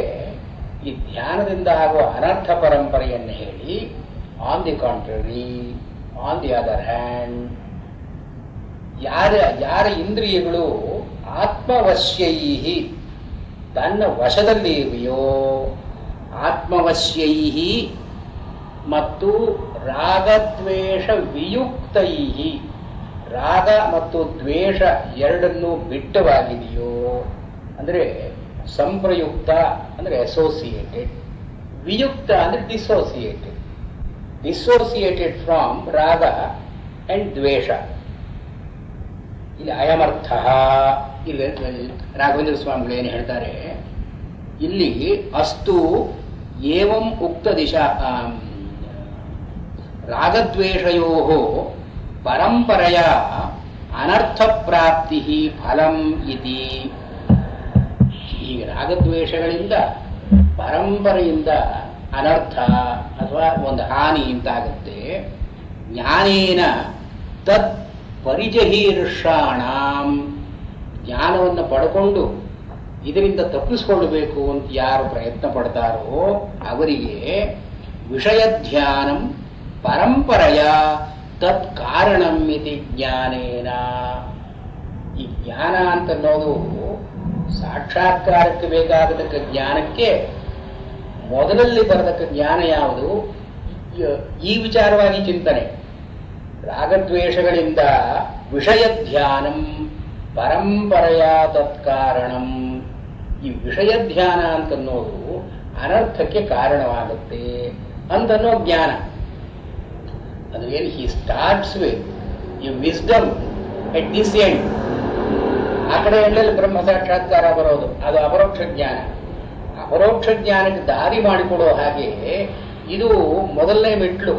ಈ ಧ್ಯಾನದಿಂದ ಆಗುವ ಅನರ್ಥ ಪರಂಪರೆಯನ್ನು ಹೇಳಿ, on the contrary, on the other hand, ಯಾರ ಇಂದ್ರಿಯಗಳು ಆತ್ಮವಶ್ಯೈ ತನ್ನ ವಶದಲ್ಲಿ ಇವೆಯೋ, ಆತ್ಮವಶ್ಯೈ ಮತ್ತು ರಾಗದ್ವೇಷ ವಿಯುಕ್ತೈ, ರಾಗ ಮತ್ತು ದ್ವೇಷ ಎರಡನ್ನೂ ಬಿಟ್ಟವಾಗಿದೆಯೋ, ಅಂದರೆ ಸಂಪ್ರಯುಕ್ತ ಅಂದರೆ ಅಸೋಸಿಯೇಟೆಡ್, ವಿಯುಕ್ತ ಅಂದರೆ ಡಿಸೋಸಿಯೇಟೆಡ್ ಫ್ರಾಮ್ ರಾಗ ಅಂಡ್ ದ್ವೇಷ. ಇಲ್ಲಿ ಅಯಮರ್ಥ. ಇಲ್ಲಿ ರಾಘವೇಂದ್ರ ಸ್ವಾಮಿಗಳು ಏನು ಹೇಳ್ತಾರೆ, ಇಲ್ಲಿ ಅಸ್ತು ಏವಂ ಉಕ್ತ ದಿಶಾ ರಾಗದ್ವೇಷಯೋ ಪರಂಪರೆಯ ಅನರ್ಥ ಪ್ರಾಪ್ತಿ ಫಲಂ ಇತಿ. ಹೀಗೆ ರಾಗದ್ವೇಷಗಳಿಂದ ಪರಂಪರೆಯಿಂದ ಅನರ್ಥ ಅಥವಾ ಒಂದು ಹಾನಿ ಅಂತಾಗುತ್ತೆ. ಜ್ಞಾನೇನ ತತ್ ಪರಿಜಹೀರ್ಷಾಣಾಂ, ಜ್ಞಾನವನ್ನು ಪಡ್ಕೊಂಡು ಇದರಿಂದ ತಪ್ಪಿಸಿಕೊಳ್ಳಬೇಕು ಅಂತ ಯಾರು ಪ್ರಯತ್ನ ಪಡ್ತಾರೋ ಅವರಿಗೆ ವಿಷಯಧ್ಯಾನಂ ಪರಂಪರೆಯ ತತ್ ಕಾರಣಂ ಇತಿ ಜ್ಞಾನೇನ. ಈ ಜ್ಞಾನ ಅಂತನ್ನೋದು ಸಾಕ್ಷಾತ್ಕಾರಕ್ಕೆ ಬೇಕಾಗತಕ್ಕ ಜ್ಞಾನಕ್ಕೆ ಮೊದಲಲ್ಲಿ ಬರತಕ್ಕ ಜ್ಞಾನ ಯಾವುದು? ಈ ವಿಚಾರವಾಗಿ ಚಿಂತನೆ. ರಾಗದ್ವೇಷಗಳಿಂದ ವಿಷಯಧ್ಯಾನಂ ಪರಂಪರೆಯ ತತ್ಕಾರಣಂ. ಈ ವಿಷಯಧ್ಯಾನ ಅಂತನ್ನೋದು ಅನರ್ಥಕ್ಕೆ ಕಾರಣವಾಗುತ್ತೆ ಅಂತನ್ನೋ ಜ್ಞಾನ. ಅದು ಏನು, ಹಿ ಸ್ಟಾರ್ಟ್ಸ್ ವಿತ್ ಈ ವಿಸ್ಡಮ್ ಎಟ್ ದಿಸ್ ಎಂಡ್. ಆ ಕಡೆ ಎಂಡಲ್ಲಿ ಬ್ರಹ್ಮ ಸಾಕ್ಷಾತ್ಕಾರ ಬರೋದು, ಅದು ಅಪರೋಕ್ಷ ಜ್ಞಾನ. ಅಪರೋಕ್ಷ ಜ್ಞಾನಕ್ಕೆ ದಾರಿ ಮಾಡಿಕೊಡೋ ಹಾಗೆ ಇದು ಮೊದಲನೇ ಮೆಟ್ಲು.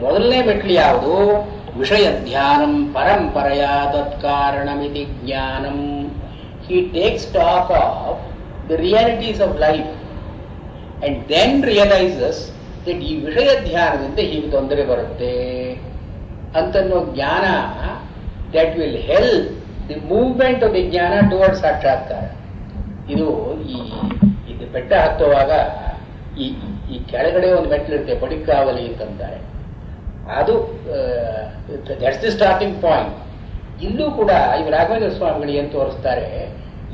ಮೊದಲನೇ ಮೆಟ್ಲು ಯಾವುದು? ವಿಷಯ ಧ್ಯಾನಂ ಪರಂಪರೆಯ ತತ್ಕಾರಣಮಿತಿ ಜ್ಞಾನಂ. He takes stock of the realities of life and then realises that ಈ ವಿಷಯ ಧ್ಯಾನದಿಂದ ಹೀಗೆ ತೊಂದರೆ ಬರುತ್ತೆ ಅಂತನ್ನೋ ಜ್ಞಾನ that will help the movement of the ಜ್ಞಾನ ಟುವರ್ಡ್ ಸಾಕ್ಷಾತ್ಕಾರ. ಇದು ಇದು ಬೆಟ್ಟ ಹತ್ತುವಾಗ ಈ ಕೆಳಗಡೆ ಒಂದು ಮೆಟ್ಲಿರುತ್ತೆ, ಪಡಿಕಾವಲಿ ಅಂತಂತಾರೆ. ಅದು ದಟ್ಸ್ ದಿ ಸ್ಟಾರ್ಟಿಂಗ್ ಪಾಯಿಂಟ್. ಇಲ್ಲೂ ಕೂಡ ಇವು ರಾಘವೇಂದ್ರ ಸ್ವಾಮಿಗಳು ಏನು ತೋರಿಸ್ತಾರೆ,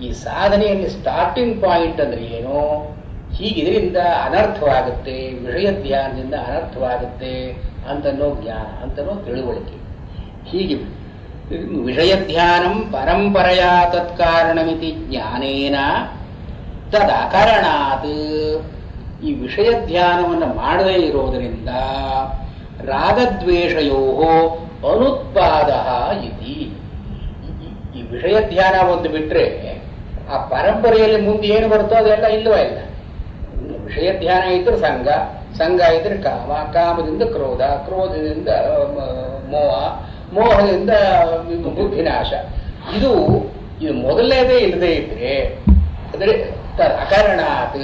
ಈ ಸಾಧನೆಯಲ್ಲಿ ಸ್ಟಾರ್ಟಿಂಗ್ ಪಾಯಿಂಟ್ ಅಂದ್ರೆ ಏನು? ಹೀಗಿದ್ರಿಂದ ಅನರ್ಥವಾಗುತ್ತೆ, ವಿಷಯ ಧ್ಯಾನದಿಂದ ಅನರ್ಥವಾಗುತ್ತೆ ಅಂತನೋ ಜ್ಞಾನ, ಅಂತನೋ ತಿಳುವಳಿಕೆ. ಹೀಗೆ ವಿಷಯ ಧ್ಯಾನಂ ಪರಂಪರೆಯ ತತ್ಕಾರಣಮಿತಿ ಜ್ಞಾನೇನ ತದಕರಣಾತ್. ಈ ವಿಷಯ ಧ್ಯಾನವನ್ನು ಮಾಡದೇ ಇರೋದರಿಂದ ರಾಗದ್ವೇಷಯೋ ಅನುತ್ಪಾದ ಇತಿ. ಈ ವಿಷಯ ಧ್ಯಾನ ಒಂದು ಬಿಟ್ರೆ ಆ ಪರಂಪರೆಯಲ್ಲಿ ಮುಂದೆ ಏನು ಬರುತ್ತೋ ಅದೆಲ್ಲ ಇಲ್ಲವ ಇಲ್ಲ. ವಿಷಯ ಧ್ಯಾನ ಇದ್ರೆ ಸಂಘ, ಸಂಘ ಇದ್ರೆ ಕಾಮ, ಕಾಮದಿಂದ ಕ್ರೋಧ, ಕ್ರೋಧದಿಂದ ಮೋಹ, ಮೋಹದಿಂದ ಬುದ್ಧಿನಾಶ. ಇದು ಮೊದಲನೇದೇ ಇಲ್ಲದೆ ಇದ್ರೆ ಅಂದರೆ ಅಕರಣಾತ್,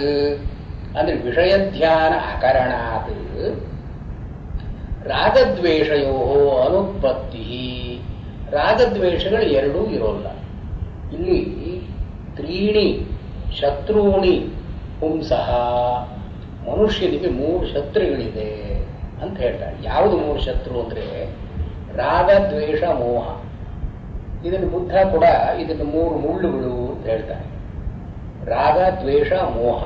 ಅಂದ್ರೆ ವಿಷಯ ಧ್ಯಾನ ಅಕರಣಾತ್ ರಾಗದ್ವೇಷಯೋ ಅನುತ್ಪತ್ತಿ. ರಾಗದ್ವೇಷಗಳು ಎರಡೂ ಇರೋಲ್ಲ. ಇಲ್ಲಿ ತ್ರೀಣಿ ಶತ್ರುಣಿ ಪುಂಸಃ, ಮನುಷ್ಯನಿಗೆ 3 ಶತ್ರುಗಳಿದೆ ಅಂತ ಹೇಳ್ತಾರೆ. ಯಾವುದು 3 ಶತ್ರು ಅಂದ್ರೆ ರಾಗ, ದ್ವೇಷ, ಮೋಹ. ಇದನ್ನು ಬುದ್ಧ ಕೂಡ ಇದನ್ನು 3 ಮುಳ್ಳುಗಳು ಅಂತ ಹೇಳ್ತಾರೆ. ರಾಗ, ದ್ವೇಷ, ಮೋಹ.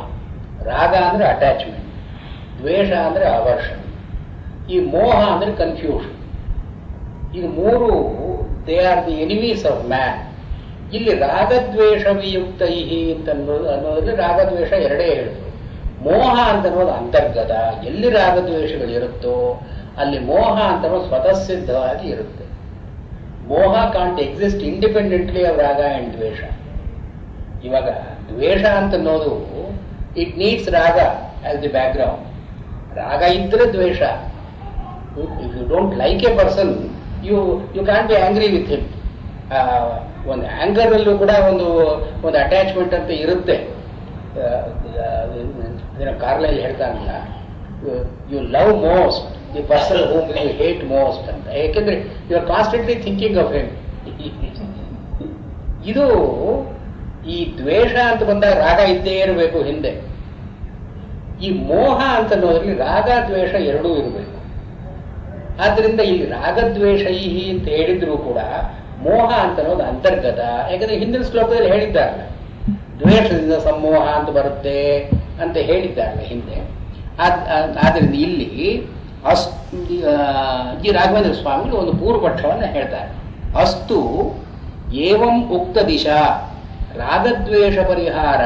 ರಾಗ ಅಂದರೆ ಅಟ್ಯಾಚ್ಮೆಂಟ್, ದ್ವೇಷ ಅಂದರೆ ಅವರ್ಷನ್, ಈ ಮೋಹ ಅಂದರೆ ಕನ್ಫ್ಯೂಷನ್. ಇದು ಮೂರು they are the enemies of man. ಇಲ್ಲಿ ರಾಗದ್ವೇಷ ವಿಯುಕ್ತೈ ಅಂತ ಅನ್ನೋದ್ರಲ್ಲಿ ರಾಗದ್ವೇಷ ಎರಡೇ ಹೇಳಿದ್ರು. ಮೋಹ ಅಂತ ಅನ್ನೋದು ಅಂತರ್ಗತ. ಎಲ್ಲಿ ರಾಗದ್ವೇಷಗಳಿರುತ್ತೋ ಅಲ್ಲಿ ಮೋಹ ಅಂತ ಅನ್ನೋದು ಸ್ವತಃ ಸಿದ್ಧವಾಗಿ ಇರುತ್ತೆ. ಮೋಹ ಕಾಂಟ್ ಎಕ್ಸಿಸ್ಟ್ ಇಂಡಿಪೆಂಡೆಂಟ್ಲಿ ಆಫ್ ರಾಗ ಅಂಡ್ ದ್ವೇಷ. ಇವಾಗ ದ್ವೇಷ ಅಂತ ಅನ್ನೋದು ಇಟ್ ನೀಡ್ಸ್ ರಾಗ ಆಸ್ ದಿ ಬ್ಯಾಕ್ಗ್ರೌಂಡ್. ರಾಗ ಇದ್ರೆ ದ್ವೇಷ. If you don't like a person, you can be angry with him. ಒಂದು ಆಂಗರ್ನಲ್ಲೂ ಕೂಡ ಒಂದು ಅಟ್ಯಾಚ್ಮೆಂಟ್ ಅಂತ ಇರುತ್ತೆ. ಕಾರ್ಲೈಲ್ ಹೇಳ್ತಾನಲ್ಲ, you love most the person whom you hate most ಅಂತ. ಯಾಕೆಂದ್ರೆ you are constantly thinking of him. ಇದು ಈ ದ್ವೇಷ ಅಂತ ಬಂದಾಗ ರಾಗ ಇದ್ದೇ ಇರಬೇಕು ಹಿಂದೆ. ಈ ಮೋಹ ಅಂತ ಅನ್ನೋದ್ರಲ್ಲಿ ರಾಗ ದ್ವೇಷ ಎರಡೂ ಇರಬೇಕು. ಆದ್ದರಿಂದ ಇಲ್ಲಿ ರಾಗದ್ವೇಷೈಹಿ ಅಂತ ಹೇಳಿದ್ರು ಕೂಡ ಮೋಹ ಅಂತ ಅನ್ನೋದು ಅಂತರ್ಗತ. ಯಾಕಂದ್ರೆ ಹಿಂದಿನ ಶ್ಲೋಕದಲ್ಲಿ ಹೇಳಿದ್ದಾರಲ್ಲ, ದ್ವೇಷದಿಂದ ಸಮೋಹ ಅಂತ ಬರುತ್ತೆ ಅಂತ ಹೇಳಿದ್ದಾರಲ್ಲ ಹಿಂದೆ. ಆದ್ದರಿಂದ ಇಲ್ಲಿ ಈ ರಾಘವೇಂದ್ರ ಸ್ವಾಮಿಗಳು ಒಂದು ಪೂರ್ವಪಕ್ಷವನ್ನು ಹೇಳ್ತಾರೆ. ಅಸ್ತು ಏವಂ ಉಕ್ತ ದಿಶಾ ರಾಗದ್ವೇಷ ಪರಿಹಾರ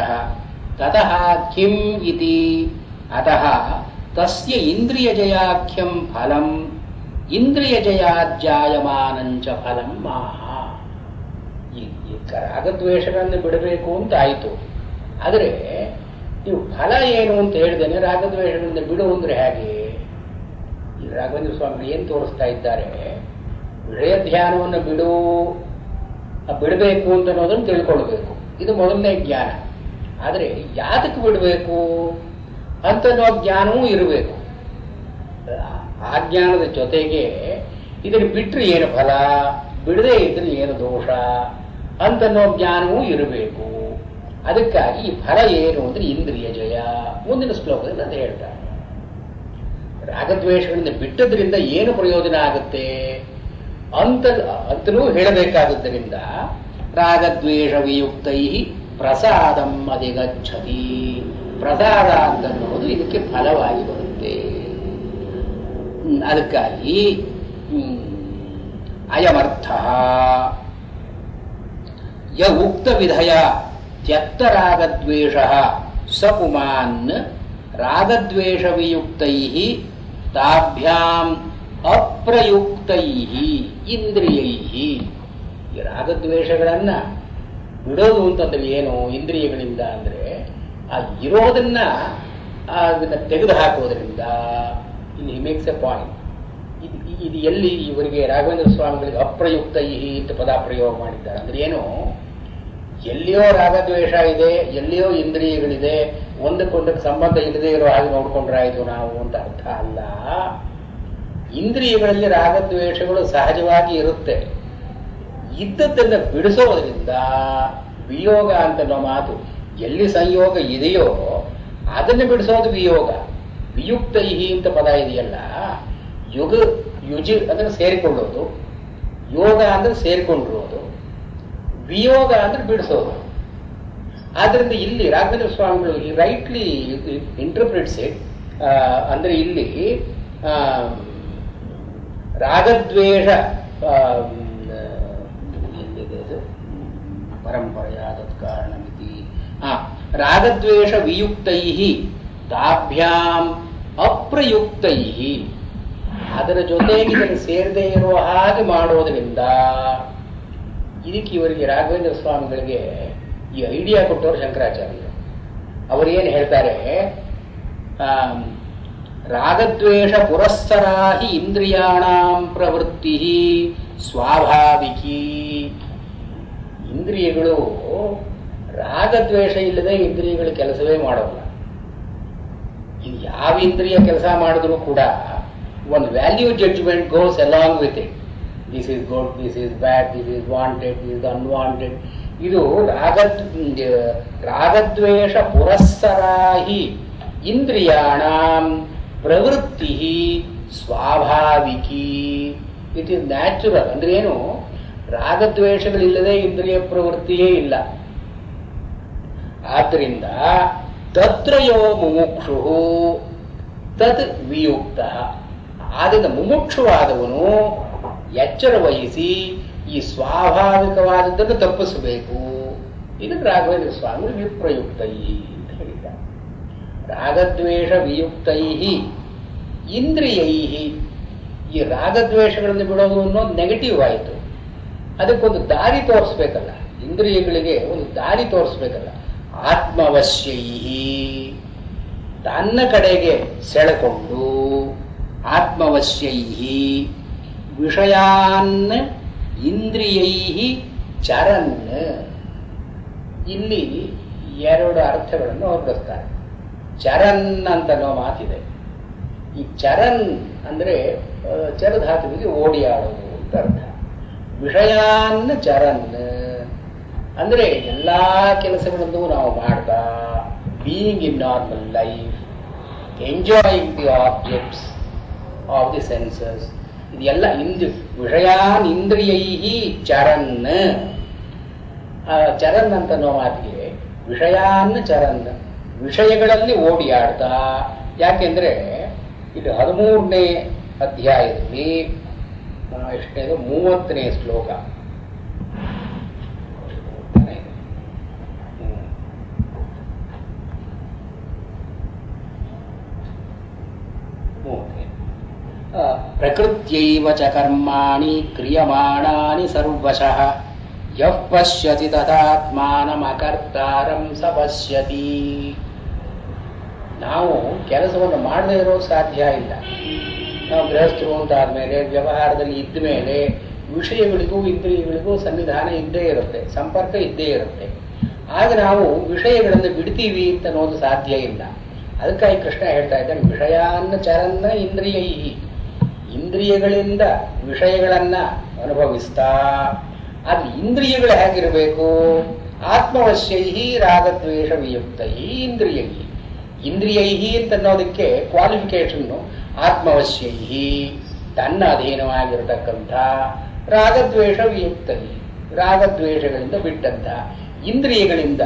ತತಃ ಕಿಂ ಇತಿ ಅತಃ ತಸ್ಯ ಇಂದ್ರಿಯಜಯಾಖ್ಯಂ ಫಲಂ ಇಂದ್ರಿಯಜಯಾಜ್ಜಾಯಮಾನಂಚ ಫಲಂ ಮಾಹ. ಈ ರಾಗದ್ವೇಷಗಳನ್ನು ಬಿಡಬೇಕು ಅಂತ ಆಯಿತು. ಆದರೆ ನೀವು ಫಲ ಏನು ಅಂತ ಹೇಳಿದೇನೆ, ರಾಗದ್ವೇಷಗಳಿಂದ ಬಿಡು ಅಂದ್ರೆ ಹೇಗೆ? ಈ ರಾಘವೇಂದ್ರ ಸ್ವಾಮಿಗಳು ಏನು ತೋರಿಸ್ತಾ ಇದ್ದಾರೆ, ವಿಷಯ ಧ್ಯಾನವನ್ನು ಬಿಡಬೇಕು ಅಂತ ಅನ್ನೋದನ್ನು ತಿಳ್ಕೊಳ್ಬೇಕು. ಇದು ಮೊದಲನೇ ಜ್ಞಾನ. ಆದರೆ ಯಾತಕ್ಕೆ ಬಿಡಬೇಕು ಅಂತನ್ನೋ ಜ್ಞಾನವೂ ಇರಬೇಕು. ಆ ಜ್ಞಾನದ ಜೊತೆಗೆ ಇದನ್ನು ಬಿಟ್ಟರೆ ಏನು ಫಲ, ಬಿಡದೇ ಇದ್ರೆ ಏನು ದೋಷ ಅಂತನ್ನೋ ಜ್ಞಾನವೂ ಇರಬೇಕು. ಅದಕ್ಕಾಗಿ ಈ ಫಲ ಏನು ಅಂದ್ರೆ ಇಂದ್ರಿಯ ಜಯ. ಮುಂದಿನ ಶ್ಲೋಕದಲ್ಲಿ ಅಂತ ಹೇಳ್ತಾರೆ, ರಾಗದ್ವೇಷಗಳಿಂದ ಬಿಟ್ಟದ್ರಿಂದ ಏನು ಪ್ರಯೋಜನ ಆಗುತ್ತೆ ಅಂತಲೂ ಹೇಳಬೇಕಾಗುವುದರಿಂದ ರಾಗದ್ವೇಷ ವಿಯುಕ್ತೈ ಪ್ರಸಾದಂ ಅಧಿಗಚ್ಚತಿ. ಪ್ರಸಾದ ಅಂತನ್ನೋದು ಇದಕ್ಕೆ ಫಲವಾಗಿ ಬರುತ್ತೆ. ಅದಕ್ಕಾಗಿ ಅಯಮರ್ಥ ಯ ಉಕ್ತ ವಿಧಯ ತ್ಯಕ್ತ ರಾಗದ್ವೇಷ ಸ ಪುಮಾನ್ ರಾಗದ್ವೇಷ ವಿಯುಕ್ತೈ ತಾಭ್ಯಾಂ ಅಪ್ರಯುಕ್ತೈ ಇಂದ್ರಿಯೈ. ಈ ರಾಗದ್ವೇಷಗಳನ್ನ ಬಿಡೋದು ಅಂತಂದ್ರೆ ಏನು? ಇಂದ್ರಿಯಗಳಿಂದ ಅಂದ್ರೆ ಆ ಇರೋದನ್ನ ಅದನ್ನ ತೆಗೆದು ಹಾಕೋದ್ರಿಂದ. ಇಲ್ಲಿ ಮೇಕ್ಸ್ ಎ ಪಾಯಿಂಟ್. ಇದು ಎಲ್ಲಿ ಇವರಿಗೆ ರಾಘವೇಂದ್ರ ಸ್ವಾಮಿಗಳಿಗೆ ಅಪ್ರಯುಕ್ತೈ ಅಂತ ಪದ ಪ್ರಯೋಗ ಮಾಡಿದ್ದಾರೆ ಅಂದ್ರೆ ಏನು? ಎಲ್ಲಿಯೋ ರಾಗದ್ವೇಷ ಇದೆ, ಎಲ್ಲಿಯೋ ಇಂದ್ರಿಯಗಳಿದೆ, ಒಂದಕ್ಕೊಂದಕ್ಕೆ ಸಂಬಂಧ ಇಲ್ಲದೆ ಇರೋ ಹಾಗೆ ನೋಡ್ಕೊಂಡ್ರಾಯ್ತು ನಾವು ಅಂತ ಅರ್ಥ ಅಲ್ಲ. ಇಂದ್ರಿಯಗಳಲ್ಲಿ ರಾಗದ್ವೇಷಗಳು ಸಹಜವಾಗಿ ಇರುತ್ತೆ. ಇದ್ದದ್ದನ್ನು ಬಿಡಿಸೋದ್ರಿಂದ ವಿಯೋಗ ಅಂತನೋ ಮಾತು. ಎಲ್ಲಿ ಸಂಯೋಗ ಇದೆಯೋ ಅದನ್ನು ಬಿಡಿಸೋದು ವಿಯೋಗ. ವಿಯುಕ್ತೈಹಿ ಅಂತ ಪದ ಇದೆಯಲ್ಲ, ಯುಜಿ ಅಂದ್ರೆ ಸೇರಿಕೊಳ್ಳೋದು, ಯೋಗ ಅಂದ್ರೆ ಸೇರಿಕೊಂಡಿರೋದು, ವಿಯೋಗ ಅಂದ್ರೆ ಬಿಡಿಸೋದು. ಆದ್ರಿಂದ ಇಲ್ಲಿ ರಾಘವೇಂದ್ರ ಸ್ವಾಮಿಗಳು ಈ ರೈಟ್ಲಿ ಇಂಟರ್ಪ್ರಿಟ್ಸ್ ಇಟ್. ಅಂದ್ರೆ ಇಲ್ಲಿ ರಾಗದ್ವೇಷ ಪರಂಪರೆಯಾದ ಕಾರಣಮಿತಿ. ರಾಗದ್ವೇಷ ವಿಯುಕ್ತೈ ತಾಭ್ಯಾಂ ಅಪ್ರಯುಕ್ತೈ. ಅದರ ಜೊತೆಗೆ ಇದನ್ನು ಸೇರದೇ ಇರುವ ಹಾಗೆ ಮಾಡೋದ್ರಿಂದ ಇದಕ್ಕೆ ಇವರಿಗೆ ರಾಘವೇಂದ್ರ ಸ್ವಾಮಿಗಳಿಗೆ ಈ ಐಡಿಯಾ ಕೊಟ್ಟವರು ಶಂಕರಾಚಾರ್ಯರು. ಅವರೇನು ಹೇಳ್ತಾರೆ, ರಾಗದ್ವೇಷ ಪುರಸ್ಸರಾಹಿ ಇಂದ್ರಿಯಾಣಾಂ ಪ್ರವೃತ್ತಿ ಸ್ವಾಭಾವಿಕಿ. ಇಂದ್ರಿಯಗಳು ರಾಗದ್ವೇಷ ಇಲ್ಲದೆ ಇಂದ್ರಿಯಗಳು ಕೆಲಸವೇ ಮಾಡೋಲ್ಲ. ಇದು ಯಾವ ಇಂದ್ರಿಯ ಕೆಲಸ ಮಾಡಿದ್ರು ಕೂಡ ಒಂದು value judgment goes along with it. This is good, this is bad, this is wanted, this is unwanted. ಇದು ರಾಗದ್ವೇಷ ಪುರಸ್ಸರಾಹಿ ಇಂದ್ರಿಯಾಣಾಂ ಪ್ರವೃತ್ತಿ ಸ್ವಾಭಾವಿಕಿ. It is natural. ಅಂದ್ರೆ ಏನು? ರಾಗದ್ವೇಷಗಳಿಲ್ಲದೆ ಇಂದ್ರಿಯ ಪ್ರವೃತ್ತಿಯೇ ಇಲ್ಲ. ಆದ್ದರಿಂದ ತತ್ರಯೋ ಮುಮುಕ್ಷು ತದ್ ವಿಯುಕ್ತ. ಆದ್ದರಿಂದ ಮುಮುಕ್ಷುವಾದವನು ಎಚ್ಚರ ವಹಿಸಿ ಈ ಸ್ವಾಭಾವಿಕವಾದದ್ದನ್ನು ತಪ್ಪಿಸಬೇಕು. ಇದಕ್ಕೆ ರಾಘವೇಂದ್ರ ಸ್ವಾಮಿ ವಿಪ್ರಯುಕ್ತೈ ಅಂತ ಹೇಳಿದ್ದಾರೆ. ರಾಗದ್ವೇಷ ವಿಯುಕ್ತೈ ಇಂದ್ರಿಯೈ. ಈ ರಾಗದ್ವೇಷಗಳನ್ನು ಬಿಡೋದು ಅನ್ನೋದು ನೆಗೆಟಿವ್ ಆಯಿತು. ಅದಕ್ಕೊಂದು ದಾರಿ ತೋರಿಸ್ಬೇಕಲ್ಲ, ಇಂದ್ರಿಯಗಳಿಗೆ ಒಂದು ದಾರಿ ತೋರಿಸ್ಬೇಕಲ್ಲ. ಆತ್ಮವಶ್ಯೈ, ತನ್ನ ಕಡೆಗೆ ಸೆಳೆಕೊಂಡು, ಆತ್ಮವಶ್ಯೈ ವಿಷಯಾನ್ ಇಂದ್ರಿಯೈ ಚರನ್. ಇಲ್ಲಿ ಎರಡು ಅರ್ಥಗಳನ್ನು ಹೊರಡಿಸ್ತಾರೆ. ಚರನ್ ಅಂತನೋ ಮಾತಿದೆ. ಈ ಚರನ್ ಅಂದ್ರೆ ಚರಧಾತುವಿಗೆ ಓಡಿಯಾಡೋದು ಅಂತ ಅರ್ಥ. ವಿಷಯಾನ್ ಚರನ್ ಅಂದ್ರೆ ಎಲ್ಲಾ ಕೆಲಸಗಳನ್ನು ನಾವು ಮಾಡ್ತಾ, being in normal life, enjoying the objects of the senses, ಇದೆಲ್ಲ ವಿಷಯಾನ್ ಇಂದ್ರಿಯೈ ಚರನ್. ಚರನ್ ಅಂತನೋ ಮಾತಿಗೆ ವಿಷಯಾನ್ ಚರನ್, ವಿಷಯಗಳಲ್ಲಿ ಓಡಿಯಾಡ್ತಾ. ಯಾಕೆಂದ್ರೆ ಇದು 13ನೇ ಅಧ್ಯಾಯದಲ್ಲಿ ಎಷ್ಟನೇದು 30ನೇ ಶ್ಲೋಕ. ಪ್ರಕೃತ್ಯೈವ ಚ ಕರ್ಮಾಣಿ ಕ್ರಿಯಮಾಣಾನಿ ಸರ್ವಶಃ ಯಃ ಪಶ್ಯತಿ ತದಾತ್ಮಾನಂ ಅಕರ್ತಾರಂ ಸ ಪಶ್ಯತಿ. ನಾವು ಕೆಲಸವನ್ನು ಮಾಡದೇ ಇರೋದು ಸಾಧ್ಯ ಇಲ್ಲ. ನಾವು ಗೃಹಸ್ಥರು ಅಂತಾದ್ಮೇಲೆ, ವ್ಯವಹಾರದಲ್ಲಿ ಇದ್ದ ಮೇಲೆ ವಿಷಯಗಳಿಗೂ ಇಂದ್ರಿಯಗಳಿಗೂ ಸನ್ನಿಧಾನ ಇದ್ದೇ ಇರುತ್ತೆ, ಸಂಪರ್ಕ ಇದ್ದೇ ಇರುತ್ತೆ. ಆಗ ನಾವು ವಿಷಯಗಳನ್ನು ಬಿಡ್ತೀವಿ ಅಂತ ಅನ್ನೋದು ಸಾಧ್ಯ ಇಲ್ಲ. ಅದಕ್ಕಾಗಿ ಕೃಷ್ಣ ಹೇಳ್ತಾ ಇದ್ದಾನೆ, ವಿಷಯಾನ್ನ ಚರನ್ನ ಇಂದ್ರಿಯೈ. ಇಂದ್ರಿಯಗಳಿಂದ ವಿಷಯಗಳನ್ನ ಅನುಭವಿಸ್ತಾ, ಅದು ಇಂದ್ರಿಯಗಳು ಹೇಗಿರಬೇಕು? ಆತ್ಮವಶ್ಯೈ ರಾಗದ್ವೇಷ ವಿಯುಕ್ತೈ ಇಂದ್ರಿಯೈ. ಇಂದ್ರಿಯೈ ಅಂತ ಅನ್ನೋದಕ್ಕೆ ಕ್ವಾಲಿಫಿಕೇಶನ್ನು ಆತ್ಮವಶ್ಯೈ, ತನ್ನ ಅಧೀನವಾಗಿರತಕ್ಕಂಥ, ರಾಗದ್ವೇಷ ವಿಯುಕ್ತೈ, ರಾಗದ್ವೇಷಗಳಿಂದ ಬಿಟ್ಟಂಥ ಇಂದ್ರಿಯಗಳಿಂದ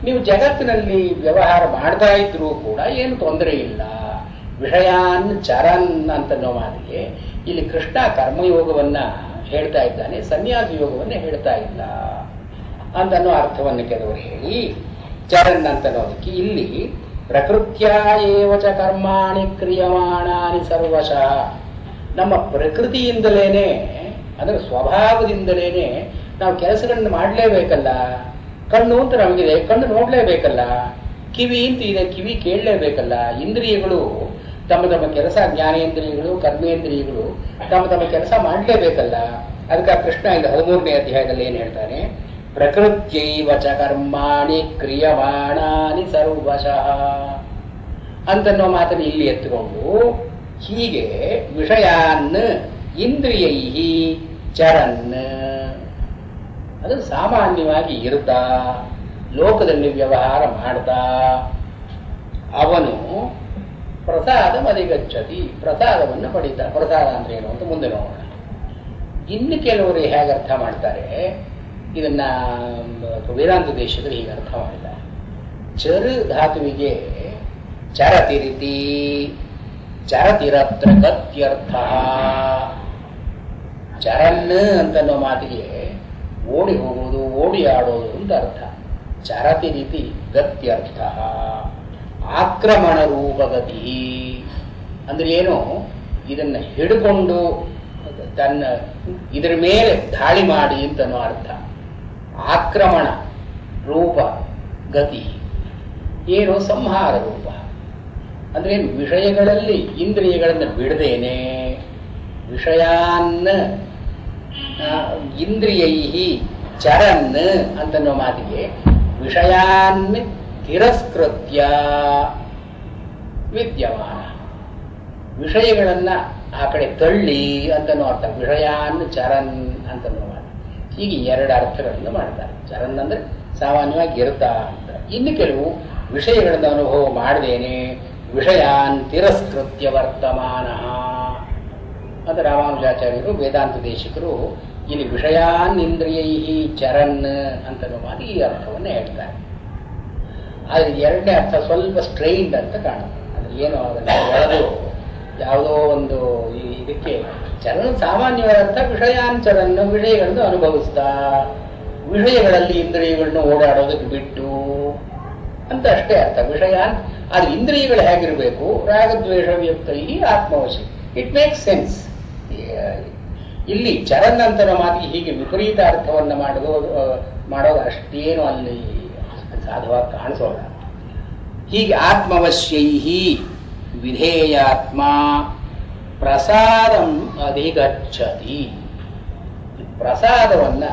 ನೀವು ಜಗತ್ತಿನಲ್ಲಿ ವ್ಯವಹಾರ ಮಾಡ್ತಾ ಇದ್ರೂ ಕೂಡ ಏನು ತೊಂದರೆ ಇಲ್ಲ. ವಿಷಯಾನ್ ಚರನ್ ಅಂತನ್ನೋ ಮಾತಿಗೆ ಇಲ್ಲಿ ಕೃಷ್ಣ ಕರ್ಮಯೋಗವನ್ನ ಹೇಳ್ತಾ ಇದ್ದಾನೆ, ಸನ್ಯಾಸ ಯೋಗವನ್ನ ಹೇಳ್ತಾ ಇಲ್ಲ ಅಂತನ್ನೋ ಅರ್ಥವನ್ನು ಕೆಲವರು ಹೇಳಿ ಚರನ್ ಅಂತನ್ನೋದಕ್ಕೆ ಇಲ್ಲಿ ಪ್ರಕೃತ್ಯ ಏವ ಚ ಕರ್ಮಾಣಿ ಕ್ರಿಯಮಾಣಾನಿ ಸರ್ವಶಃ. ನಮ್ಮ ಪ್ರಕೃತಿಯಿಂದಲೇನೆ, ಅಂದ್ರೆ ಸ್ವಭಾವದಿಂದಲೇನೆ ನಾವು ಕೆಲಸಗಳನ್ನು ಮಾಡಲೇಬೇಕಲ್ಲ. ಕಣ್ಣು ಅಂತ ನಮಗಿದೆ, ಕಣ್ಣು ನೋಡ್ಲೇಬೇಕಲ್ಲ. ಕಿವಿ ಅಂತ ಇದೆ, ಕಿವಿ ಕೇಳಲೇಬೇಕಲ್ಲ. ಇಂದ್ರಿಯಗಳು ತಮ್ಮ ತಮ್ಮ ಕೆಲಸ, ಜ್ಞಾನೇಂದ್ರಿಯಗಳು ಕರ್ಮೇಂದ್ರಿಯಗಳು ತಮ್ಮ ತಮ್ಮ ಕೆಲಸ ಮಾಡಲೇಬೇಕಲ್ಲ. ಅದಕ್ಕೆ ಕೃಷ್ಣ ಇದು 13ನೇ ಅಧ್ಯಾಯದಲ್ಲಿ ಏನ್ ಹೇಳ್ತಾನೆ? ಪ್ರಕೃತ್ಯೈವ ಚ ಕರ್ಮಾಣಿ ಕ್ರಿಯಮಾಣಾನಿ ಸರ್ವಶಃ ಅಂತನ್ನೋ ಮಾತನ್ನು ಇಲ್ಲಿ ಎತ್ತುಕೊಂಡು, ಹೀಗೆ ವಿಷಯಾನ್ ಇಂದ್ರಿಯೈ ಚರನ್, ಅದು ಸಾಮಾನ್ಯವಾಗಿ ಇರ್ತಾ ಲೋಕದಲ್ಲಿ ವ್ಯವಹಾರ ಮಾಡ್ತಾ ಅವನು ಪ್ರಸಾದ ಅಧಿಗಚ್ಚತಿ, ಪ್ರಸಾದವನ್ನು ಪಡೀತಾನೆ. ಪ್ರಸಾದ ಅಂದ್ರೆ ಏನು ಅಂತ ಮುಂದೆ ನೋಡೋಣ. ಇನ್ನು ಕೆಲವರು ಹೇಗೆ ಅರ್ಥ ಮಾಡ್ತಾರೆ ಇದನ್ನ, ವೇದಾಂತ ದೇಶದಲ್ಲಿ ಹೀಗೆ ಅರ್ಥ ಮಾಡಿದ್ದಾರೆ. ಚರು ಧಾತುವಿಗೆ ಚರತಿರಿತಿ, ಚರತಿರತ್ರ ಗತ್ಯರ್ಥ. ಚರನ್ ಅಂತನ್ನೋ ಮಾತಿಗೆ ಓಡಿ ಹೋಗುವುದು, ಓಡಿ ಆಡೋದು ಅಂತ ಅರ್ಥ. ಚರತಿ ರೀತಿ ಗತ್ಯರ್ಥ. ಆಕ್ರಮಣ ರೂಪಗತಿ ಅಂದ್ರೆ ಏನು? ಇದನ್ನ ಹಿಡ್ಕೊಂಡು ತನ್ನ ಇದರ ಮೇಲೆ ದಾಳಿ ಮಾಡಿ ಅಂತನೋ ಅರ್ಥ. ಆಕ್ರಮಣ ರೂಪ ಗತಿ ಏನು? ಸಂಹಾರ ರೂಪ. ಅಂದ್ರೆ ವಿಷಯಗಳಲ್ಲಿ ಇಂದ್ರಿಯಗಳನ್ನು ಬಿಡದೇನೆ, ವಿಷಯಾನ್ನ ಇಂದ್ರಿಯೈ ಚರನ್ ಅಂತನ್ನೋ ಮಾತಿಗೆ ವಿಷಯಾನ್ ತಿರಸ್ಕೃತ್ಯ ವಿದ್ಯಮಾನ, ವಿಷಯಗಳನ್ನ ಆ ಕಡೆ ತಳ್ಳಿ ಅಂತನೋ ಅರ್ಥ. ವಿಷಯಾನ್ ಚರನ್ ಅಂತನೋ ಮಾತು. ಹೀಗೆ ಎರಡು ಅರ್ಥಗಳನ್ನು ಮಾಡ್ತಾರೆ. ಚರನ್ ಅಂದ್ರೆ ಸಾಮಾನ್ಯವಾಗಿ ಇರ್ತಾ ಅಂತ. ಇನ್ನು ಕೆಲವು ವಿಷಯಗಳನ್ನು ಅನುಭವ ಮಾಡದೇನೆ ವಿಷಯಾನ್ ತಿರಸ್ಕೃತ್ಯ ವರ್ತಮಾನ ಅಂತ ರಾಮಾನುಜಾಚಾರ್ಯರು ವೇದಾಂತ ದೇಶಿಕರು ಇಲ್ಲಿ ವಿಷಯಾನ್ ಇಂದ್ರಿಯೈ ಚರನ್ ಅಂತನೋ ಮಾತು ಈ ಅರ್ಥವನ್ನು ಹೇಳ್ತಾರೆ. ಆದರೆ ಎರಡನೇ ಅರ್ಥ ಸ್ವಲ್ಪ ಸ್ಟ್ರೈನ್ಡ್ ಅಂತ ಕಾಣುತ್ತೆ. ಅಂದ್ರೆ ಏನು ಅದನ್ನು ಎಳೆದು ಯಾವುದೋ ಒಂದು ಇದಕ್ಕೆ ಚರಣ ಸಾಮಾನ್ಯವಾದ ಅರ್ಥ ವಿಷಯಾಂಚರನ್ನು ವಿಷಯಗಳನ್ನು ಅನುಭವಿಸ್ತಾ ವಿಷಯಗಳಲ್ಲಿ ಇಂದ್ರಿಯಗಳನ್ನು ಓಡಾಡೋದಕ್ಕೆ ಬಿಟ್ಟು ಅಂತ ಅಷ್ಟೇ ಅರ್ಥ. ವಿಷಯ ಅದು ಇಂದ್ರಿಯಗಳು ಹೇಗಿರಬೇಕು, ರಾಗದ್ವೇಷ ವ್ಯಕ್ತೈ ಆತ್ಮವಶಿ. It makes sense. ಇಲ್ಲಿ ಚರನ್ ಅಂತ ಮಾತಿಗೆ ಹೀಗೆ ವಿಪರೀತ ಅರ್ಥವನ್ನು ಮಾಡೋದು ಅಷ್ಟೇನು ಅಲ್ಲಿ ಸಾಧುವಾಗಿ ಕಾಣಿಸೋಲ್ಲ. ಹೀಗೆ ಆತ್ಮವಶ್ಯೈ ವಿಧೇಯಾತ್ಮ ಪ್ರಸಾದಂ ಅಧಿಗಚ್ಚತಿ. ಪ್ರಸಾದವನ್ನ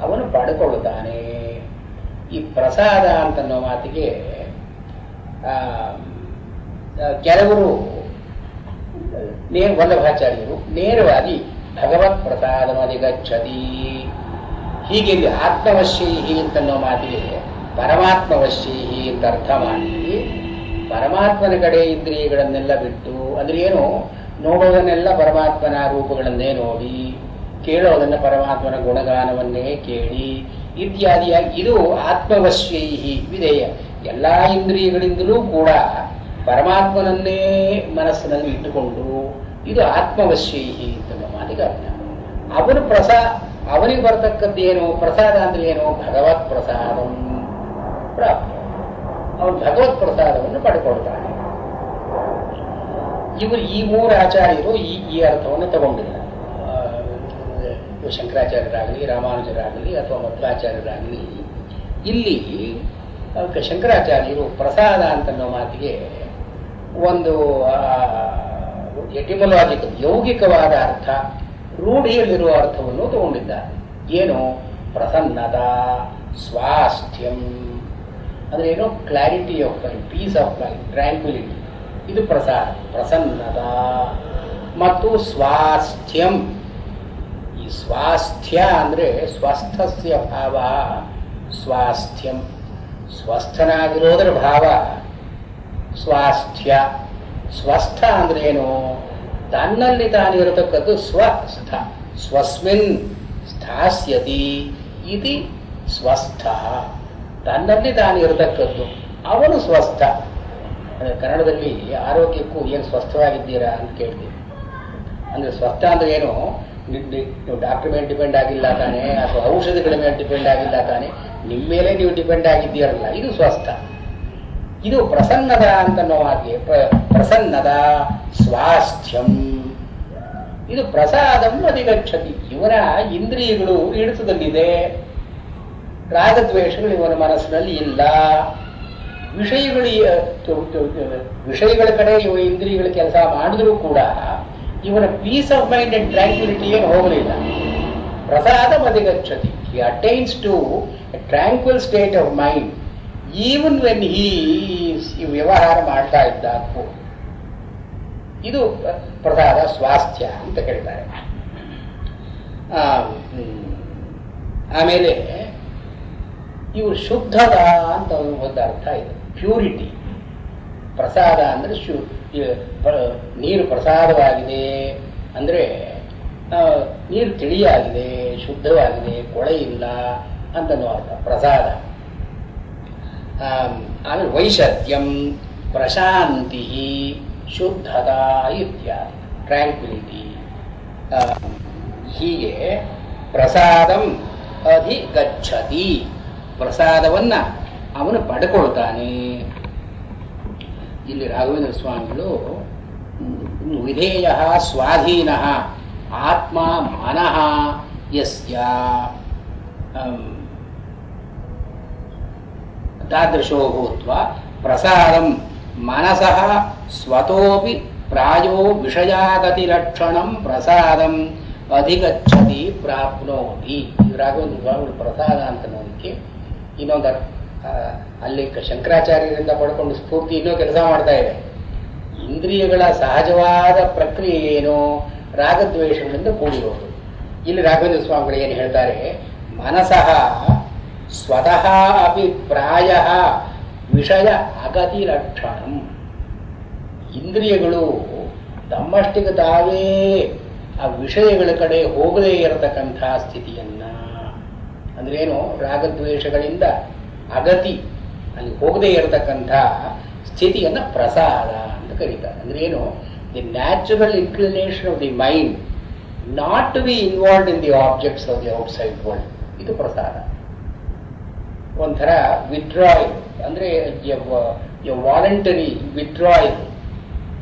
ಅವನು ಪಡ್ಕೊಳ್ಳುತ್ತಾನೆ. ಈ ಪ್ರಸಾದ ಅಂತನ್ನೋ ಮಾತಿಗೆ ಕೆಲವರು ವಲ್ಲಭಾಚಾರ್ಯರು ನೇರವಾಗಿ ಭಗವತ್ ಪ್ರಸಾದಂ ಅಧಿಗಚ್ಚತಿ ಹೀಗೆ ಇಲ್ಲಿ ಆತ್ಮವಶ್ಯೈ ಅಂತನ್ನೋ ಮಾತಿಗೆ ಪರಮಾತ್ಮವಶ್ಯೈ ಅಂತ ಅರ್ಥ ಮಾಡಿ ಪರಮಾತ್ಮನ ಕಡೆ ಇಂದ್ರಿಯಗಳನ್ನೆಲ್ಲ ಬಿಟ್ಟು, ಅಂದ್ರೆ ಏನು, ನೋಡೋದನ್ನೆಲ್ಲ ಪರಮಾತ್ಮನ ರೂಪಗಳನ್ನೇ ನೋಡಿ, ಕೇಳೋದನ್ನ ಪರಮಾತ್ಮನ ಗುಣಗಾನವನ್ನೇ ಕೇಳಿ ಇತ್ಯಾದಿಯಾಗಿ ಇದು ಆತ್ಮವಶ್ಯೈ ವಿಧೇಯ. ಎಲ್ಲ ಇಂದ್ರಿಯಗಳಿಂದಲೂ ಕೂಡ ಪರಮಾತ್ಮನನ್ನೇ ಮನಸ್ಸಿನಲ್ಲಿ ಇಟ್ಟುಕೊಂಡು ಇದು ಆತ್ಮವಶ್ಯೈ ಅಂತ ಮಾತಿಗೆ ಅರ್ಥ. ಅವನಿಗೆ ಬರತಕ್ಕದ್ದೇನು ಪ್ರಸಾದ ಅಂದ್ರೆ ಏನು, ಭಗವತ್ ಪ್ರಸಾದ ಪ್ರಾಪ್ತ. ಅವನು ಭಗವತ್ ಪ್ರಸಾದವನ್ನು ಪಡ್ಕೊಳ್ತಾನೆ. ಇವರು ಈ ಮೂರು ಆಚಾರ್ಯರು ಈ ಅರ್ಥವನ್ನು ತಗೊಂಡಿಲ್ಲ. ಶಂಕರಾಚಾರ್ಯರಾಗಲಿ, ರಾಮಾನುಜರಾಗಲಿ ಅಥವಾ ಮಧ್ವಾಚಾರ್ಯರಾಗಲಿ, ಇಲ್ಲಿ ಶಂಕರಾಚಾರ್ಯರು ಪ್ರಸಾದ ಅಂತನ್ನೋ ಮಾತಿಗೆ ಒಂದು ಎಟಿಮೊಲಾಜಿಕಲ್ ಯೌಗಿಕವಾದ ಅರ್ಥ, ರೂಢಿಯಲ್ಲಿರುವ ಅರ್ಥವನ್ನು ತಗೊಂಡಿದ್ದಾರೆ. ಏನು, ಪ್ರಸನ್ನತಾ, ಸ್ವಾಸ್ಥ್ಯಂ ಅಂದ್ರೆ ಏನು, clarity of mind, peace of mind, tranquillity, ಇದು ಪ್ರಸಾದ. ಪ್ರಸನ್ನತಾ ಮತ್ತು ಸ್ವಾಸ್ಥ್ಯಂ. ಈ ಸ್ವಾಸ್ಥ್ಯ ಅಂದ್ರೆ ಸ್ವಸ್ಥಸ್ಯ ಭಾವ, ಸ್ವಾಸ್ಥ್ಯಂ ಸ್ವಸ್ಥನಾಗಿರೋದರ ಭಾವ ಸ್ವಾಸ್ಥ್ಯ. ಸ್ವಸ್ಥ ಅಂದ್ರೆ ಏನು, ತನ್ನಲ್ಲಿ ತಾನಿರತಕ್ಕದ್ದು ಸ್ವಸ್ಥ. ಸ್ವಸ್ಮಿನ್ ಸ್ಥಾಸ್ಯತಿ ಇತಿ ಸ್ವಸ್ಥ. ತನ್ನಲ್ಲಿ ತಾನಿರತಕ್ಕದ್ದು ಅವನು ಸ್ವಸ್ಥ. ಅಂದ್ರೆ ಕನ್ನಡದಲ್ಲಿ ಆರೋಗ್ಯಕ್ಕೂ ಏನು ಸ್ವಸ್ಥವಾಗಿದ್ದೀರಾ ಅಂತ ಕೇಳ್ತೀವಿ. ಅಂದ್ರೆ ಸ್ವಸ್ಥ ಅಂದ್ರೆ ಏನು, ನೀವು ಡಾಕ್ಟರ್ ಮೇಲೆ ಡಿಪೆಂಡ್ ಆಗಿಲ್ಲ ತಾನೆ, ಅಥವಾ ಔಷಧಿಗಳ ಮೇಲೆ ಡಿಪೆಂಡ್ ಆಗಿಲ್ಲ ತಾನೆ, ನಿಮ್ಮ ಮೇಲೆ ನೀವು ಡಿಪೆಂಡ್ ಆಗಿದ್ದೀರಲ್ಲ, ಇದು ಸ್ವಸ್ಥ. ಇದು ಪ್ರಸನ್ನದ ಅಂತನ್ನೋ ಹಾಗೆ ಪ್ರಸನ್ನದ ಸ್ವಾಸ್ಥ್ಯಂ. ಇದು ಪ್ರಸಾದಂ ಅಧಿಗಚ್ಚತಿ. ಇವನ ಇಂದ್ರಿಯಗಳು ಹಿಡಿತದಲ್ಲಿದೆ, ರಾಗದ್ವೇಷಗಳು ಇವನ ಮನಸ್ಸಿನಲ್ಲಿ ಇಲ್ಲ. ವಿಷಯಗಳ ಕಡೆ ಇವ ಇಂದ್ರಿಯಗಳ ಕೆಲಸ ಮಾಡಿದ್ರೂ ಕೂಡ ಇವನ peace of mind and tranquility ಏನು ಹೋಗಲಿಲ್ಲ. ಪ್ರಸಾದಂ ಅಧಿಗಚ್ಚತಿ. He attains to a tranquil state of mind even when ಈ ವ್ಯವಹಾರ ಮಾಡ್ತಾ ಇದ್ದಾಗೂ. ಇದು ಪ್ರಸಾದ, ಸ್ವಾಸ್ಥ್ಯ ಅಂತ ಹೇಳ್ತಾರೆ. ಆಮೇಲೆ ಇವರು ಶುದ್ಧದ ಅಂತ ಒಂದು ಅರ್ಥ ಇದೆ, ಪ್ಯೂರಿಟಿ. ಪ್ರಸಾದ ಅಂದ್ರೆ ನೀರು ಪ್ರಸಾದವಾಗಿದೆ ಅಂದ್ರೆ ನೀರು ತಿಳಿಯಾಗಿದೆ, ಶುದ್ಧವಾಗಿದೆ, ಕೊಳೆ ಇಲ್ಲ ಅಂತನೋ ಅರ್ಥ ಪ್ರಸಾದ. ಆಮೇಲೆ ವೈಶದ್ಯಂ, ಪ್ರಶಾಂತಿ, ಶುದ್ಧತ ಇತ್ಯಾದಿ, ಟ್ರ್ಯಾಂಕ್ವಿಲಿಟಿ. ಹೀಗೆ ಪ್ರಸಾದಂ ಅಧಿಗಚ್ಚತಿ, ಪ್ರಸಾದವನ್ನ ಅವನು ಪಡ್ಕೊಳ್ತಾನೆ. ಇಲ್ಲಿ ರಾಘವೇಂದ್ರ ಸ್ವಾಮಿಗಳು ವಿಧೇಯ ಸ್ವಾಧೀನ ಆತ್ಮ ಮನಃ ಯಸ್ಯ ತಾದೃಶೋ ಭೂತ್ವಾ ಪ್ರಸಾದಂ ಮನಸಃ ಸ್ವತೋಪಿ ಪ್ರಾಯೋ ವಿಷಯಾಗತಿಲಕ್ಷಣಂ ಪ್ರಸಾದಂ ಅಧಿಗಚ್ಚತಿ ಪ್ರಾಪ್ನೋತಿ. ರಾಘವೇಂದ್ರ ಸ್ವಾಮಿಗಳು ಪ್ರಸಾದ ಅಂತ ನೋಡಲಿಕ್ಕೆ ಇನ್ನೊಂದು ಅಲ್ಲಿ ಶಂಕರಾಚಾರ್ಯರಿಂದ ಪಡ್ಕೊಂಡು ಸ್ಫೂರ್ತಿ ಇನ್ನೂ ಕೆಲಸ ಮಾಡ್ತಾ ಇದೆ. ಇಂದ್ರಿಯಗಳ ಸಹಜವಾದ ಪ್ರಕ್ರಿಯೆ ಏನು, ರಾಗದ್ವೇಷಗಳಿಂದ ಕೂಡಿರೋದು. ಇಲ್ಲಿ ರಾಘವೇಂದ್ರ ಸ್ವಾಮಿಗಳು ಏನು ಹೇಳ್ತಾರೆ, ಮನಸಃ ಸ್ವತಃ ಅಪಿ ಪ್ರಾಯ ವಿಷಯ ಅಗತಿ ಲಕ್ಷಣಂ. ಇಂದ್ರಿಯಗಳು ತಮ್ಮಷ್ಟಿಗೆ ತಾವೇ ಆ ವಿಷಯಗಳ ಕಡೆ ಹೋಗದೇ ಇರತಕ್ಕಂಥ ಸ್ಥಿತಿಯನ್ನ, ಅಂದ್ರೇನು, ರಾಗದ್ವೇಷಗಳಿಂದ ಅಗತಿ ಅಲ್ಲಿ ಹೋಗದೇ ಇರತಕ್ಕಂಥ ಸ್ಥಿತಿಯನ್ನು ಪ್ರಸಾದ ಅಂತ ಕರೀತಾರೆ. ಅಂದ್ರೆ ಏನು? The natural inclination of the mind not to be involved in the objects of the outside world, ಇದು ಪ್ರಸಾದ. ಒಂಥರ ವಿಡ್ರಾಯಲ್, ಅಂದ್ರೆ voluntary withdrawal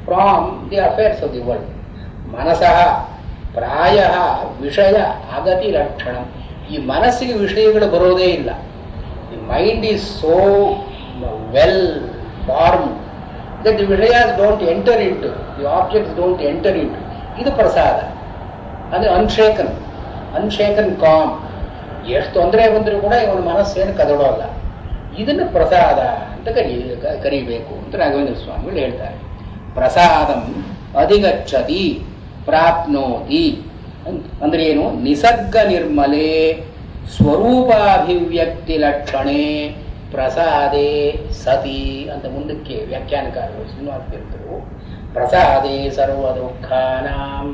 from the affairs of the world. ಮನಸಃ ಪ್ರಾಯ ವಿಷಯ ಆಗತಿ ಲಕ್ಷಣ. ಈ ಮನಸ್ಸಿಗೆ ವಿಷಯಗಳು ಬರೋದೇ ಇಲ್ಲ. The mind is so well form that the Vishayas don't enter into, the objects don't enter into. ಇದು ಪ್ರಸಾದ. ಅಂದರೆ ಅನ್ಶೇಕನ್ ಕಾಮ್. ಎಷ್ಟು ತೊಂದರೆ ಬಂದರೂ ಕೂಡ ಇವನ ಮನಸ್ಸೇನು ಕದಡೋಲ್ಲ. ಇದನ್ನು ಪ್ರಸಾದ ಅಂತ ಕರಿಬೇಕು ಅಂತ ರಾಘವೇಂದ್ರ ಸ್ವಾಮಿಗಳು ಹೇಳ್ತಾರೆ. ಪ್ರಸಾದಂ ಅಧಿಗಚ್ಚತಿ ಪ್ರಾಪ್ನೋತಿ ಅಂದ್ರೆ ಏನು? ನಿಸರ್ಗ ನಿರ್ಮಲೆ ಸ್ವರೂಪಾಭಿವ್ಯಕ್ತಿ ಲಕ್ಷಣೆ ಪ್ರಸಾದೇ ಸತಿ ಅಂತ ಮುಂದಕ್ಕೆ ವ್ಯಾಖ್ಯಾನಕಾರರು ಶ್ರೀನಿವಾಸರು ಪ್ರಸಾದೇ ಸರ್ವ ದುಃಖಾನಾಂ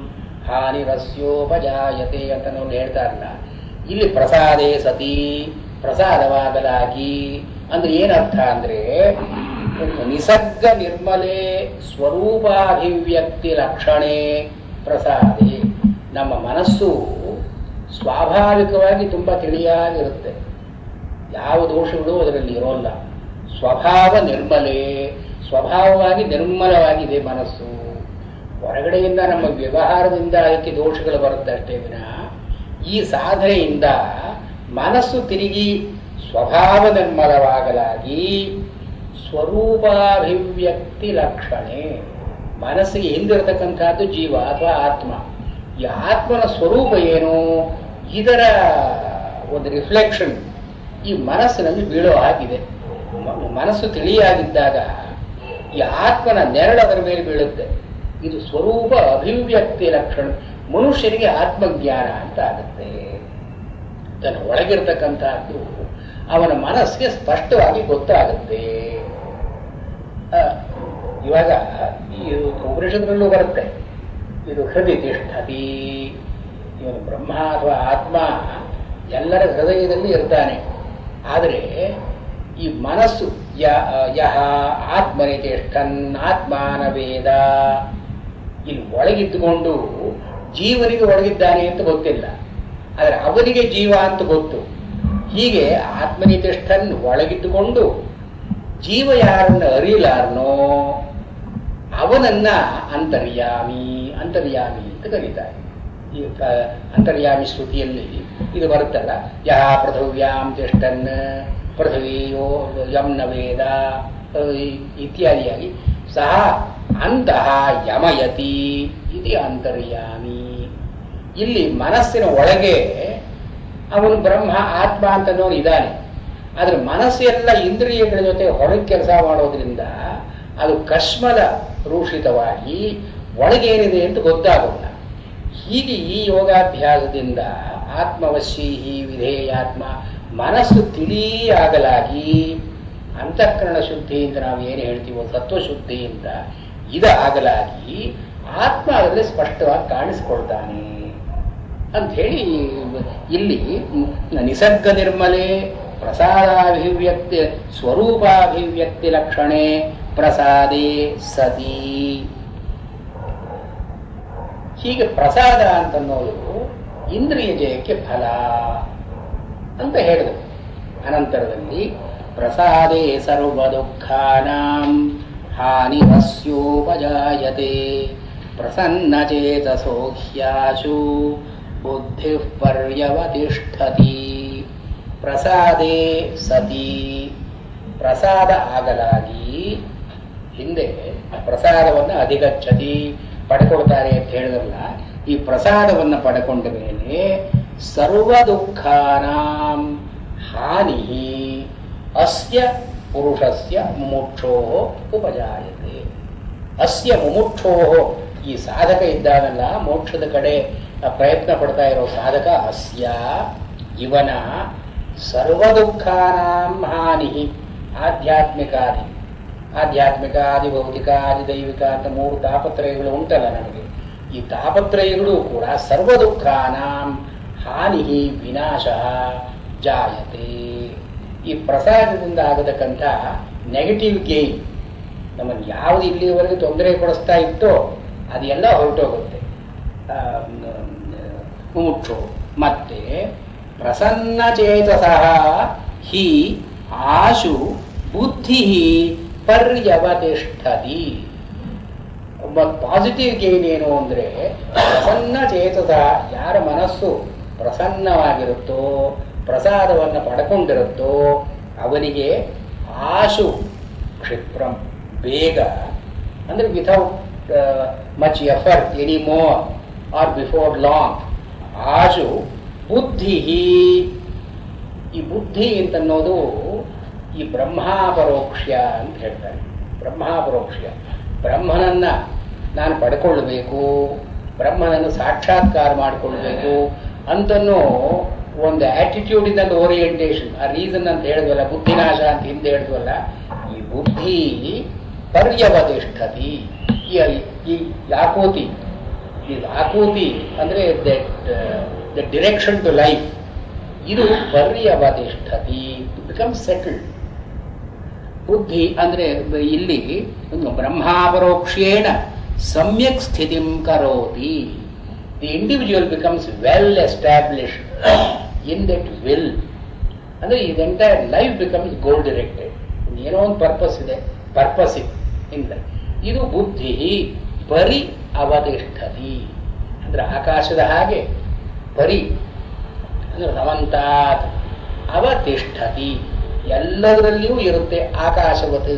ಹಾನಿರಸ್ಯೋಪಜಾಯತೆ ಅಂತ ನಾವು ಹೇಳ್ತಾರಲ್ಲ, ಇಲ್ಲಿ ಪ್ರಸಾದೇ ಸತಿ ಪ್ರಸಾದವಾಗಲಾಗಿ ಅಂದ್ರೆ ಏನರ್ಥ ಅಂದ್ರೆ ನಿಸರ್ಗ ನಿರ್ಮಲೆ ಸ್ವರೂಪಾಭಿವ್ಯಕ್ತಿ ಲಕ್ಷಣೆ ಪ್ರಸಾದೇ. ನಮ್ಮ ಮನಸ್ಸು ಸ್ವಾಭಾವಿಕವಾಗಿ ತುಂಬ ತಿಳಿಯಾಗಿರುತ್ತೆ, ಯಾವ ದೋಷಗಳು ಅದರಲ್ಲಿ ಇರೋಲ್ಲ. ಸ್ವಭಾವ ನಿರ್ಮಲೆ, ಸ್ವಭಾವವಾಗಿ ನಿರ್ಮಲವಾಗಿದೆ ಮನಸ್ಸು. ಹೊರಗಡೆಯಿಂದ ನಮ್ಮ ವ್ಯವಹಾರದಿಂದ ಅದಕ್ಕೆ ದೋಷಗಳು ಬರುತ್ತೆ ಅಷ್ಟೇ ವಿನ ಈ ಸಾಧನೆಯಿಂದ ಮನಸ್ಸು ತಿರುಗಿ ಸ್ವಭಾವ ನಿರ್ಮಲವಾಗಲಾಗಿ ಸ್ವರೂಪಾಭಿವ್ಯಕ್ತಿ ಲಕ್ಷಣೆ. ಮನಸ್ಸಿಗೆ ಹಿಂದಿರತಕ್ಕಂಥದ್ದು ಜೀವ ಅಥವಾ ಆತ್ಮ. ಈ ಆತ್ಮನ ಸ್ವರೂಪ ಏನು, ಇದರ ಒಂದು ರಿಫ್ಲೆಕ್ಷನ್ ಈ ಮನಸ್ಸಿನಲ್ಲಿ ಬೀಳೋ ಹಾಗಿದೆ. ಮನಸ್ಸು ತಿಳಿಯಾಗಿದ್ದಾಗ ಈ ಆತ್ಮನ ನೆರಳು ಅದರ ಮೇಲೆ ಬೀಳುತ್ತೆ. ಇದು ಸ್ವರೂಪ ಅಭಿವ್ಯಕ್ತಿ ಲಕ್ಷಣ. ಮನುಷ್ಯನಿಗೆ ಆತ್ಮಜ್ಞಾನ ಅಂತ ಆಗುತ್ತೆ. ತನ್ನ ಒಳಗಿರ್ತಕ್ಕಂಥದ್ದು ಅವನ ಮನಸ್ಸಿಗೆ ಸ್ಪಷ್ಟವಾಗಿ ಗೊತ್ತಾಗುತ್ತೆ. ಇವಾಗ ಈ ಉಪನಿಷತ್ನಲ್ಲೂ ಬರುತ್ತೆ, ಇದು ಹೃದಯ ತಿಷ್ಠತಿ. ಇವನು ಬ್ರಹ್ಮ ಅಥವಾ ಆತ್ಮ ಎಲ್ಲರ ಹೃದಯದಲ್ಲಿ ಇರ್ತಾನೆ. ಆದರೆ ಈ ಮನಸ್ಸು ಯಹ ಆತ್ಮನಿ ತಿಷ್ಠನ್ ಆತ್ಮಾನ ವೇದ, ಇಲ್ಲಿ ಒಳಗಿದ್ದುಕೊಂಡು ಜೀವನಿಗೆ ಒಳಗಿದ್ದಾನೆ ಅಂತ ಗೊತ್ತಿಲ್ಲ, ಆದರೆ ಅವನಿಗೆ ಜೀವ ಅಂತ ಗೊತ್ತು. ಹೀಗೆ ಆತ್ಮನಿ ತಿಷ್ಠನ್ ಒಳಗಿದ್ದುಕೊಂಡು ಜೀವ ಯಾರನ್ನ ಅರಿಲಾರನೋ ಅವನನ್ನ ಅಂತರ್ಯಾಮಿ ಅಂತ ಕರೀತಾರೆ. ಈ ಅಂತರ್ಯಾಮಿ ಶ್ರುತಿಯಲ್ಲಿ ಇದು ಬರುತ್ತಲ್ಲ, ಯಹ ಪೃಥವ್ಯಾಂ ತಿಷ್ಠನ್ ಪೃಥ್ವಿಯೋ ಯಂ ನ ವೇದ ಇತ್ಯಾದಿಯಾಗಿ ಸಹ ಅಂತಃ ಯಮಯತಿ ಇದು ಅಂತರ್ಯಾಮಿ. ಇಲ್ಲಿ ಮನಸ್ಸಿನ ಒಳಗೆ ಅವನು ಬ್ರಹ್ಮ ಆತ್ಮ ಅಂತನೋನು ಇದ್ದಾನೆ. ಆದರೆ ಮನಸ್ಸೆಲ್ಲ ಇಂದ್ರಿಯಗಳ ಜೊತೆ ಹೊರಗೆ ಕೆಲಸ ಮಾಡೋದ್ರಿಂದ ಅದು ಕಶ್ಮಲ ರೂಷಿತವಾಗಿ ಒಳಗೇನಿದೆ ಅಂತ ಗೊತ್ತಾಗೋಲ್ಲ. ಹೀಗೆ ಈ ಯೋಗಾಭ್ಯಾಸದಿಂದ ಆತ್ಮವಶೀಹಿ ವಿಧೇಯಾತ್ಮ ಮನಸ್ಸು ತಿಳಿಯಾಗಲಾಗಿ ಅಂತಃಕರಣ ಶುದ್ಧಿಯಿಂದ ನಾವು ಏನು ಹೇಳ್ತೀವೋ ಸತ್ವಶುದ್ಧಿಯಿಂದ ಇದಾಗಲಾಗಿ ಆತ್ಮ ಅದರಲ್ಲಿ ಸ್ಪಷ್ಟವಾಗಿ ಕಾಣಿಸ್ಕೊಳ್ತಾನೆ ಅಂಥೇಳಿ ಇಲ್ಲಿ ನಿಸರ್ಗ ನಿರ್ಮಲೆ ಪ್ರಸಾದಾಭಿವ್ಯಕ್ತಿ ಸ್ವರೂಪಾಭಿವ್ಯಕ್ತಿ ಲಕ್ಷಣೆ ಪ್ರಸಾದೇ ಸತಿ. ಹೀಗೆ ಪ್ರಸಾದ ಅಂತನ್ನೋದು ಇಂದ್ರಿಯ ಜಯಕ್ಕೆ ಫಲ ಅಂತ ಹೇಳಿದರು. ಅನಂತರದಲ್ಲಿ ಪ್ರಸಾದೇ ಸರ್ವ ದುಃಖಾನಾಂ ಹಾನಿರಸ್ಯೋಪಜಾಯತೆ ಪ್ರಸನ್ನಚೇತಸೋ ಹ್ಯಾಶು ಬುದ್ಧಿ ಪರ್ಯವತಿಷ್ಠತಿ. ಪ್ರಸಾದೇ ಸತಿ ಪ್ರಸಾದ ಆಗಲಾಗಿ, ಹಿಂದೆ ಪ್ರಸಾದವನ್ನು ಅಧಿಗಚ್ಚತಿ ಪಡ್ಕೊಳ್ತಾರೆ ಅಂತ ಹೇಳಿದ್ರಲ್ಲ, ಈ ಪ್ರಸಾದವನ್ನು ಪಡ್ಕೊಂಡ ಮೇಲೆ ಸರ್ವ ದುಃಖಾನಾಂ ಹಾನಿ ಅಸ್ಯ ಪುರುಷಸ್ಯ ಮುಮುಕ್ಷೋ ಉಪಜಾಯತೆ. ಅಸ್ಯ ಮುಮುಕ್ಷೋ, ಈ ಸಾಧಕ ಇದ್ದಾನಲ್ಲ, ಮೋಕ್ಷದ ಕಡೆ ಪ್ರಯತ್ನ ಪಡ್ತಾ ಇರೋ ಸಾಧಕ, ಅಸ್ಯ ಇವನ ಸರ್ವ ದುಃಖಾನಾಂ ಹಾನಿ, ಆಧ್ಯಾತ್ಮಿಕಾದಿ ಭೌತಿಕ ಆದಿ ದೈವಿಕ ಅಂತ 3 ತಾಪತ್ರಯಗಳು ಉಂಟಲ್ಲ ನಮಗೆ. ಈ ತಾಪತ್ರಯಗಳು ಕೂಡ ಸರ್ವ ದುಃಖಾನಾಂ ಹಾನಿ ವಿನಾಶ ಜಾಯತೆ. ಈ ಈ ಪ್ರಸಾದದಿಂದ ಆಗತಕ್ಕಂಥ ನೆಗೆಟಿವ್ ಗೇನ್ ನಮ್ಮನ್ನು ಯಾವುದು ಇಲ್ಲಿವರೆಗೆ ತೊಂದರೆ ಪಡಿಸ್ತಾ ಇತ್ತೋ ಅದೆಲ್ಲ ಹೊರಟೋಗುತ್ತೆ. ಮುಮುಕ್ಷು ಮತ್ತೆ ಪ್ರಸನ್ನ ಚೇತಸಃ ಹಿ ಆಶು ಬುದ್ಧಿ ಪರ್ಯವತಿಷ್ಠತಿ. ಒಬ್ಬ ಪಾಸಿಟಿವ್ ಗೇನ್ ಏನು ಅಂದರೆ ಪ್ರಸನ್ನ ಚೇತಸ, ಯಾರ ಮನಸ್ಸು ಪ್ರಸನ್ನವಾಗಿರುತ್ತೋ ಪ್ರಸಾದವನ್ನು ಪಡ್ಕೊಂಡಿರುತ್ತೋ ಅವನಿಗೆ ಆಶು ಕ್ಷಿಪ್ರಂ ಬೇಗ, ಅಂದರೆ without much effort any more or before long. ಆಶು ಬುದ್ಧಿ, ಈ ಬುದ್ಧಿ ಅಂತನ್ನೋದು ಈ ಬ್ರಹ್ಮಾಪರೋಕ್ಷ್ಯ ಅಂತ ಹೇಳ್ತಾರೆ. ಬ್ರಹ್ಮಾಪರೋಕ್ಷ್ಯ, ಬ್ರಹ್ಮನನ್ನ ನಾನು ಪಡ್ಕೊಳ್ಬೇಕು, ಬ್ರಹ್ಮನನ್ನು ಸಾಕ್ಷಾತ್ಕಾರ ಮಾಡಿಕೊಳ್ಬೇಕು ಅಂತನೋ ಒಂದು ಆಟಿಟ್ಯೂಡ್ ಇಂದ ಓರಿಯೆಂಟೇಷನ್, ಆ ರೀಸನ್ ಅಂತ ಹೇಳಿದ್ವಲ್ಲ, ಬುದ್ಧಿನಾಶ ಅಂತ ಹಿಂದೆ ಹೇಳಿದ್ವಲ್ಲ, ಈ ಬುದ್ಧಿ ಪರ್ಯವತಿಷ್ಠತಿ. ಈ ಆಕೂತಿ, ಈ ಆಕೂತಿ ಅಂದರೆ ದ ಡಿರೆಕ್ಷನ್ ಟು ಲೈಫ್, ಇದು ಪರ್ಯವತಿಷ್ಠತಿ, ಬಿಕಮ್ ಸೆಟಲ್ಡ್. ಬುದ್ಧಿ ಅಂದರೆ ಇಲ್ಲಿ ಬ್ರಹ್ಮಾಪರೋಕ್ಷೇಣ ಸಮ್ಯಕ್ ಸ್ಥಿತಿಂ ಕರೋತಿ. The individual becomes well established in that will, ಅಂದರೆ ಇದು ಎಂಟೈರ್ ಲೈಫ್ ಬಿಕಮ್ಸ್ ಗೋಲ್ ಡಿರೆಕ್ಟೆಡ್. ಏನೋ ಒಂದು ಪರ್ಪಸ್ ಇದೆ, ಪರ್ಪಸ್ ಇಂದ ಇದು ಬುದ್ಧಿ ಪರಿ ಅವತಿಷ್ಠತಿ, ಅಂದರೆ ಆಕಾಶದ ಹಾಗೆ ಪರಿ ಅಂದರೆ ಸಮಂತಾತ್ ಅವತಿಷ್ಠತಿ, ಎಲ್ಲದರಲ್ಲಿಯೂ ಇರುತ್ತೆ ಆಕಾಶವತ್.